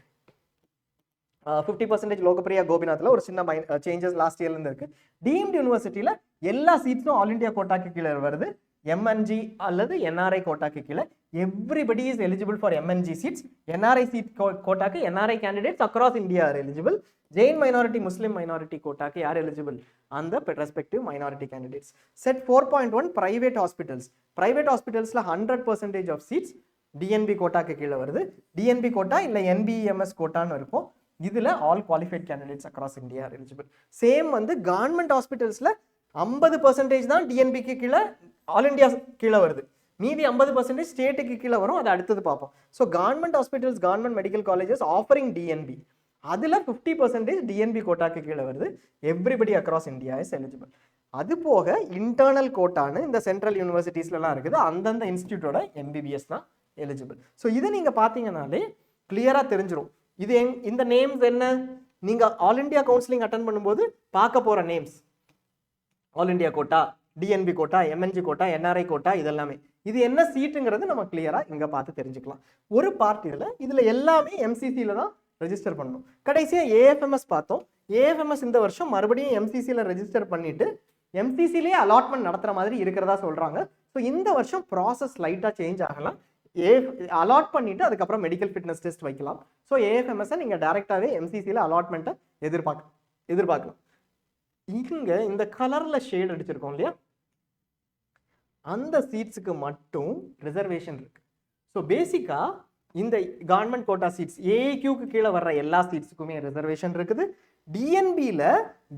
50% Lokopriya கோபிநாத்ல ஒரு சின்ன சேஞ்சஸ் லாஸ்ட் இயர்ல இருந்து இருக்கு. டீம்டு யூனிவர்சிட்டியில எல்லா சீட்ஸும் ஆல் இந்தியா கோட்டாக்கு கீழே வருது. எம்என்ஜி அல்லது என்ஆர்ஐ கோட்டாக்கு கீழே everybody is eligible for MNG seats. NRI seat கோட்டாக்கு NRI candidates across India are eligible. Jain minority Muslim minority கோட்டாக்கு யார் எலிஜிபிள்? அந்த respective minority candidates. Set 4.1 private hospitals. Private ஹாஸ்பிட்டல்ஸ்ல 100% ஆஃப் சீட்ஸ் டிஎன்பி கோட்டாக்கு கீழே வருது. டிஎன்பி கோட்டா இல்லை என்பிஎம்எஸ் கோட்டான்னு இருக்கும். இதுல all qualified candidates across India are eligible. Same வந்து கவர்மெண்ட் ஹாஸ்பிட்டல்ஸ்ல 50% தான் டிஎன்பிக்கு கீழே ஆல் இந்தியா கீழே வருது. மீதி 50% ஸ்டேட்டுக்கு கீழே வரும். அதை அடுத்தது பார்ப்போம். So government hospitals, government medical colleges offering DNB, அதில் 50% டிஎன்பி கோட்டாக்கு கீழே வருது. Everybody across India is eligible. அது போக இன்டர்னல் கோட்டான்னு இந்த சென்ட்ரல் யூனிவர்சிட்டிஸ்லாம் இருக்குது. அந்தந்த இன்ஸ்டியூட்டோட எம்பிபிஎஸ் தான் எலிஜிபிள். ஸோ இதை நீங்கள் பார்த்தீங்கன்னாலே கிளியராக தெரிஞ்சிடும். இது இந்த நேம்ஸ் என்ன? நீங்கள் ஆல் இந்தியா கவுன்சிலிங் அட்டன் பண்ணும்போது பார்க்க போகிற names all India quota, DNB quota, MNG quota, NRI quota, இதெல்லாமே இது என்ன சீட்டுங்கிறது நம்ம கிளியரா இங்க பார்த்து தெரிஞ்சுக்கலாம். ஒரு பார்ட் இதுல எல்லாமே எம்சிசியில தான் ரெஜிஸ்டர் பண்ணணும். கடைசியா ஏஎஃப்எம்எஸ் பார்த்தோம். ஏஎஃப்எம்எஸ் இந்த வருஷம் மறுபடியும் எம்சிசியில ரெஜிஸ்டர் பண்ணிட்டு எம்சிசிலேயே அலாட்மெண்ட் நடத்துற மாதிரி இருக்கிறதா சொல்றாங்க. ஸோ இந்த வருஷம் ப்ராசஸ் லைட்டா சேஞ்ச் ஆகலாம். அலாட் பண்ணிட்டு அதுக்கப்புறம் மெடிக்கல் ஃபிட்னஸ் டெஸ்ட் வைக்கலாம். ஸோ ஏஎஃப்எம்எஸ் நீங்க டைரக்டாவே எம்சிசியில அலாட்மெண்ட்டை எதிர்பார்க்கலாம். இங்க இந்த கலர்ல ஷேட் அடிச்சிருக்கோம் இல்லையா, அந்த சீட்ஸுக்கு மட்டும் ரிசர்வேஷன் இருக்கு. ஸோ பேசிக்கா இந்த கவர்மெண்ட் கோட்டா சீட்ஸ் ஏக்யூக்கு கீழே வர்ற எல்லா சீட்ஸுக்குமே ரிசர்வேஷன் இருக்குது. டிஎன்பியில்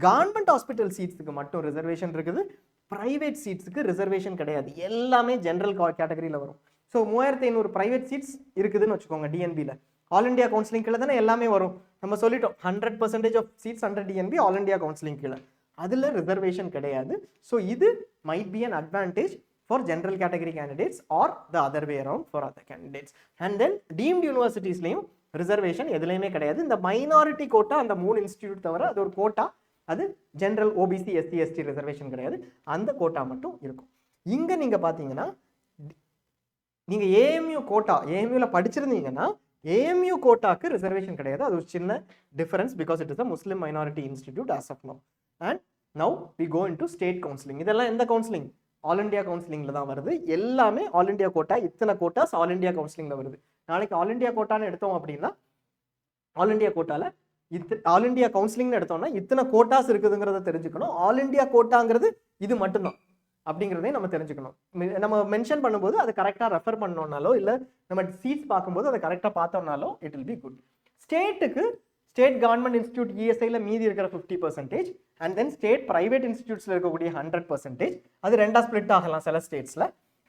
கவர்மெண்ட் ஹாஸ்பிட்டல் சீட்ஸுக்கு மட்டும் ரிசர்வேஷன் இருக்குது. பிரைவேட் சீட்ஸுக்கு ரிசர்வேஷன் கிடையாது. எல்லாமே ஜென்ரல் கேட்டகரியில் வரும். ஸோ 3500 பிரைவேட் சீட்ஸ் இருக்குதுன்னு வச்சுக்கோங்க. டிஎன்பியில் ஆல் இண்டியா கவுன்சிலிங் கீழே தானே எல்லாமே வரும். நம்ம சொல்லிட்டோம் 100% of seats under DNB all India counselling கீழே. அதில் ரிசர்வேஷன் கிடையாது. ஸோ இது might be an advantage for general category candidates or the other way around for other candidates. And then deemed யூனிவர்சிட்டிஸ்லையும் ரிசர்வேஷன் எதுலையுமே கிடையாது. இந்த மைனாரிட்டி கோட்டா அந்த 3 institute தவிர அது ஒரு கோட்டா, அது general OBC SC ST reservation கிடையாது. அந்த கோட்டா மட்டும் இருக்கும். இங்கே நீங்கள் பார்த்தீங்கன்னா நீங்கள் ஏஎம்யூ கோட்டா, ஏஎம்யூல படிச்சிருந்தீங்கன்னா ஏஎம்யூ கோட்டாக்கு ரிசர்வேஷன் கிடையாது. அது ஒரு சின்ன difference because it is a Muslim minority institute as of now. And now we go into state counselling. இதெல்லாம் எந்த கவுன்சிலிங்? ஆல் இண்டியா கவுன்சிலிங்ல தான் வருது. எல்லாமே ஆல் இண்டியா கோட்டா. இத்தனை கோட்டாஸ் ஆல் இண்டியா கவுன்சிலிங்ல வருது. நாளைக்கு ஆல் இண்டியா கோட்டான்னு எடுத்தோம் அப்படின்னா ஆல் இண்டியா கோட்டால ஆல் இண்டியா கவுன்சிலிங்னு எடுத்தோம்னா இத்தனை கோட்டாஸ் இருக்குதுங்கிறத தெரிஞ்சுக்கணும். ஆல் இண்டியா கோட்டாங்கிறது இது மட்டும்தான் அப்படிங்கிறதே நம்ம தெரிஞ்சுக்கணும். நம்ம மென்ஷன் பண்ணும்போது அதை கரெக்டாக ரெஃபர் பண்ணோம்னாலோ இல்லை நம்ம சீட்ஸ் பார்க்கும்போது அதை கரெக்டாக பார்த்தோம்னாலோ இட் வில் பி குட். ஸ்டேட்டுக்கு ஸ்டேட் கவர்மெண்ட் இன்ஸ்டியூட் இஎஸ்ஐல மீதி இருக்கிற 50% அண்ட் தென் ஸ்டேட் பிரைவேட் இன்ஸ்டியூட்ஸ்ல இருக்கக்கூடிய 100%, அது ரெண்டா ஸ்பிளிட் ஆகலாம் சில ஸ்டேட்ஸ்ல.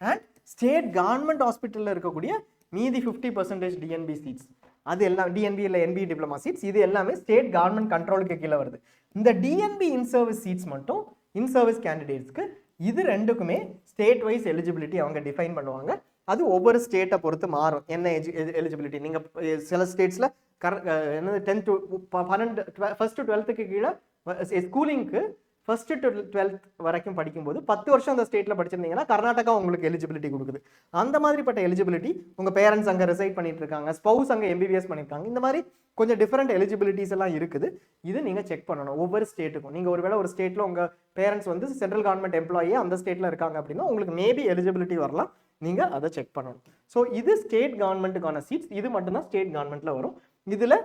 அண்ட் ஸ்டேட் கவர்மெண்ட் ஹாஸ்பிட்டல்ல இருக்கக்கூடிய மீதி 50% டிஎன்பி சீட்ஸ், அது எல்லாம் டிஎன்பி இல்லை என்பி டிப்ளமா சீட்ஸ், இது எல்லாமே ஸ்டேட் கவர்மெண்ட் கண்ட்ரோலுக்கு கீழே வருது. இந்த டிஎன்பி இன் சர்வீஸ் சீட்ஸ் மட்டும் இன் சர்வீஸ் கேண்டிடேட்ஸ்க்கு, இது ரெண்டுக்குமே ஸ்டேட் வைஸ் எலிஜிபிலிட்டி அவங்க டிஃபைன் பண்ணுவாங்க. அது ஒவ்வொரு ஸ்டேட்டை பொறுத்து மாறும். என்ன எலிஜிபிலிட்டி நீங்கள் சில ஸ்டேட்ஸ்ல என்னது 10 to 12 ஃபர்ஸ்ட் டு 12க்கு கீழே ஸ்கூலிங்க்கு ஃபர்ஸ்ட் டு 12th வரைக்கும் படிக்கும்போது 10 வருஷம் அந்த ஸ்டேட்ல படிச்சிருந்தீங்கன்னா கர்நாடகா உங்களுக்கு எலிஜிபிலிட்டி கொடுக்குது. அந்த மாதிரிப்பட்ட எலிஜிபிலிட்டி உங்க பேரண்ட்ஸ் அங்கே ரிசைட் பண்ணிட்டு இருக்காங்க, ஸ்பவுஸ் அங்கே எம்பிபிஎஸ் பண்ணியிருக்காங்க, இந்த மாதிரி கொஞ்சம் டிஃப்ரெண்ட் எலிஜிபிலிட்டிஸ் எல்லாம் இருக்குது. இது நீங்க செக் பண்ணணும் ஒவ்வொரு ஸ்டேட்டுக்கும். நீங்க ஒருவேளை ஒரு ஸ்டேட்ல உங்க பேரண்ட்ஸ் வந்து சென்ட்ரல் கவர்மெண்ட் எம்ப்ளாயி அந்த ஸ்டேட்ல இருக்காங்க அப்படின்னா உங்களுக்கு மேபி எலிஜிபிலிட்டி வரலாம். நீங்க அதை செக் பண்ணணும். ஸோ இது ஸ்டேட் கவர்மெண்ட்டுக்கான சீட்ஸ். இது மட்டும்தான் ஸ்டேட் கவர்மெண்ட்ல வரும். இதுல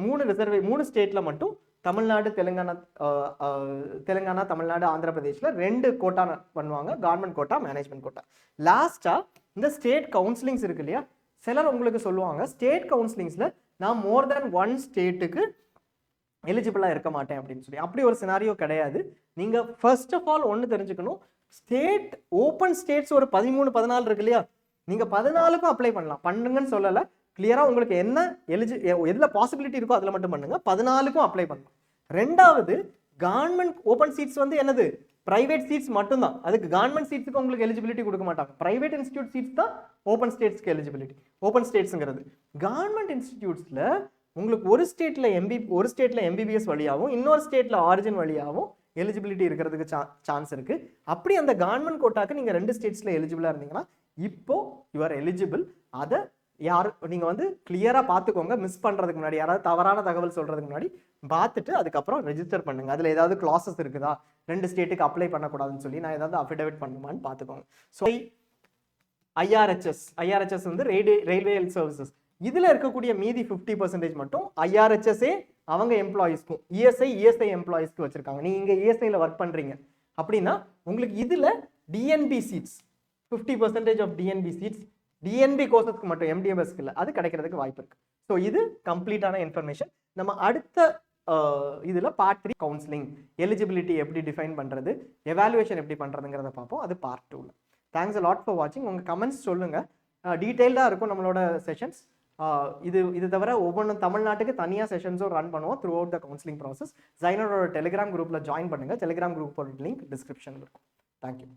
3 ஸ்டேட்ல மட்டும் தமிழ்நாடு, தெலுங்கானா, தமிழ்நாடு, ஆந்திர பிரதேஷ்ல 2 கோட்டா பண்ணுவாங்க, கவர்மெண்ட் கோட்டா, மேனேஜ்மெண்ட் கோட்டா. லாஸ்டா இந்த ஸ்டேட் கவுன்சிலிங்ஸ் இருக்கு இல்லையா, சிலர் உங்களுக்கு சொல்லுவாங்க ஸ்டேட் கவுன்சிலிங்ஸ்ல நான் மோர் தென் 1 ஸ்டேட்டுக்கு எலிஜிபிளா இருக்க மாட்டேன் அப்படின்னு சொல்லி. அப்படி ஒரு சினாரியோ கிடையாது. நீங்க ஃபர்ஸ்ட் ஆஃப் ஆல் ஒன்று தெரிஞ்சுக்கணும், ஸ்டேட் ஓப்பன் ஸ்டேட்ஸ் ஒரு 13, 14 இருக்கு இல்லையா, நீங்க 14க்கும் அப்ளை பண்ணலாம். பண்ணுங்கன்னு சொல்லலை, கிளியரா உங்களுக்கு என்ன எதுல பாசிபிலிட்டி இருக்கோ அதுல மட்டும் பண்ணுங்க. 14க்கும் அப்ளை பண்ணலாம். ரெண்டாவது, கவர்மெண்ட் ஓப்பன் சீட்ஸ் வந்து என்னது, பிரைவேட் சீட்ஸ் மட்டும்தான். அதுக்கு கவர்மெண்ட் சீட்ஸுக்கு உங்களுக்கு எலிஜிபிலிட்டி கொடுக்க மாட்டாங்க. பிரைவேட் இன்ஸ்டியூட் சீட்ஸ் தான் ஓப்பன் ஸ்டேட்ஸ்க்கு எலிஜிபிலிட்டி. ஓப்பன் ஸ்டேட்ஸுங்கிறது கவர்மெண்ட் இன்ஸ்டிடியூட்ஸில் உங்களுக்கு ஒரு ஸ்டேட்டில் எம்பிபிஎஸ் வழியாகவும் இன்னொரு ஸ்டேட்டில் ஆரிஜின் வழியாகவும் எலிஜிபிலிட்டி இருக்கிறதுக்கு சான்ஸ் இருக்குது. அப்படி அந்த கவர்மெண்ட் கோட்டாக்கு நீங்கள் 2 ஸ்டேட்ஸில் எலிஜிபிளாக இருந்தீங்கன்னா இப்போ யூஆர் எலிஜிபிள். அதை நீங்கள் வந்து கிளியராக பார்த்துக்கோங்க. மிஸ் பண்ணுறதுக்கு முன்னாடி, யாராவது தவறான தகவல் சொல்கிறதுக்கு முன்னாடி பார்த்துட்டு அதுக்கப்புறம் ரெஜிஸ்டர் பண்ணுங்க. அதில் ஏதாவது கிளாஸஸ் இருக்குதா, 2 ஸ்டேட்டுக்கு அப்ளை பண்ணக்கூடாதுன்னு சொல்லி நான் ஏதாவது அஃபிடவிட் பண்ணுமான்னு பார்த்துக்கோங்க. ஸோ ஐஆர்ஹெச்எஸ் வந்து ரயில்வே ஹெல்த் சர்வீசஸ். இதில் இருக்கக்கூடிய மீதி 50% மட்டும் ஐஆர்ஹெச்எஸ்ஏ அவங்க எம்ப்ளாயீஸ்க்கும், இஎஸ்ஐ எம்ப்ளாயீஸ்க்கு வச்சிருக்காங்க. நீங்கள் இங்கே இஎஸ்ஐயில் ஒர்க் பண்ணுறீங்க அப்படின்னா உங்களுக்கு இதில் DNB seats 50% of DNB seats DNB கோர்சஸ்க்கு மட்டும், எம்டிஎம்எஸ்க்கு இல்லை, அது கிடைக்கிறதுக்கு வாய்ப்பு இருக்கு. ஸோ இது கம்ப்ளீட்டான இன்ஃபர்மேஷன். நம்ம அடுத்த இதில் பார்ட் 3 கவுன்சிலிங் எலிஜிபிலிட்டி எப்படி டிஃபைன் பண்ணுறது, எவாலுவேஷன் எப்படி பண்ணுறதுங்கிறத பார்ப்போம். அது part 2. Thanks a lot for வாட்சிங். உங்கள் கமெண்ட்ஸ் சொல்லுங்கள். டீட்டெயில்டாக இருக்கும் நம்மளோட செஷன்ஸ். இது தவிர ஒவ்வொன்றும் தமிழ்நாட்டுக்கு தனியாக செஷன்ஸும் ரன் பண்ணுவோம் through the counselling process. ஜைனரோட டெலிகிராம் குரூப்பில் ஜாயின் பண்ணுங்கள். டெலிகிராம் குரூப்போட லிங்க் டிஸ்கிரிப்ஷனில் இருக்கும். தேங்க்யூ.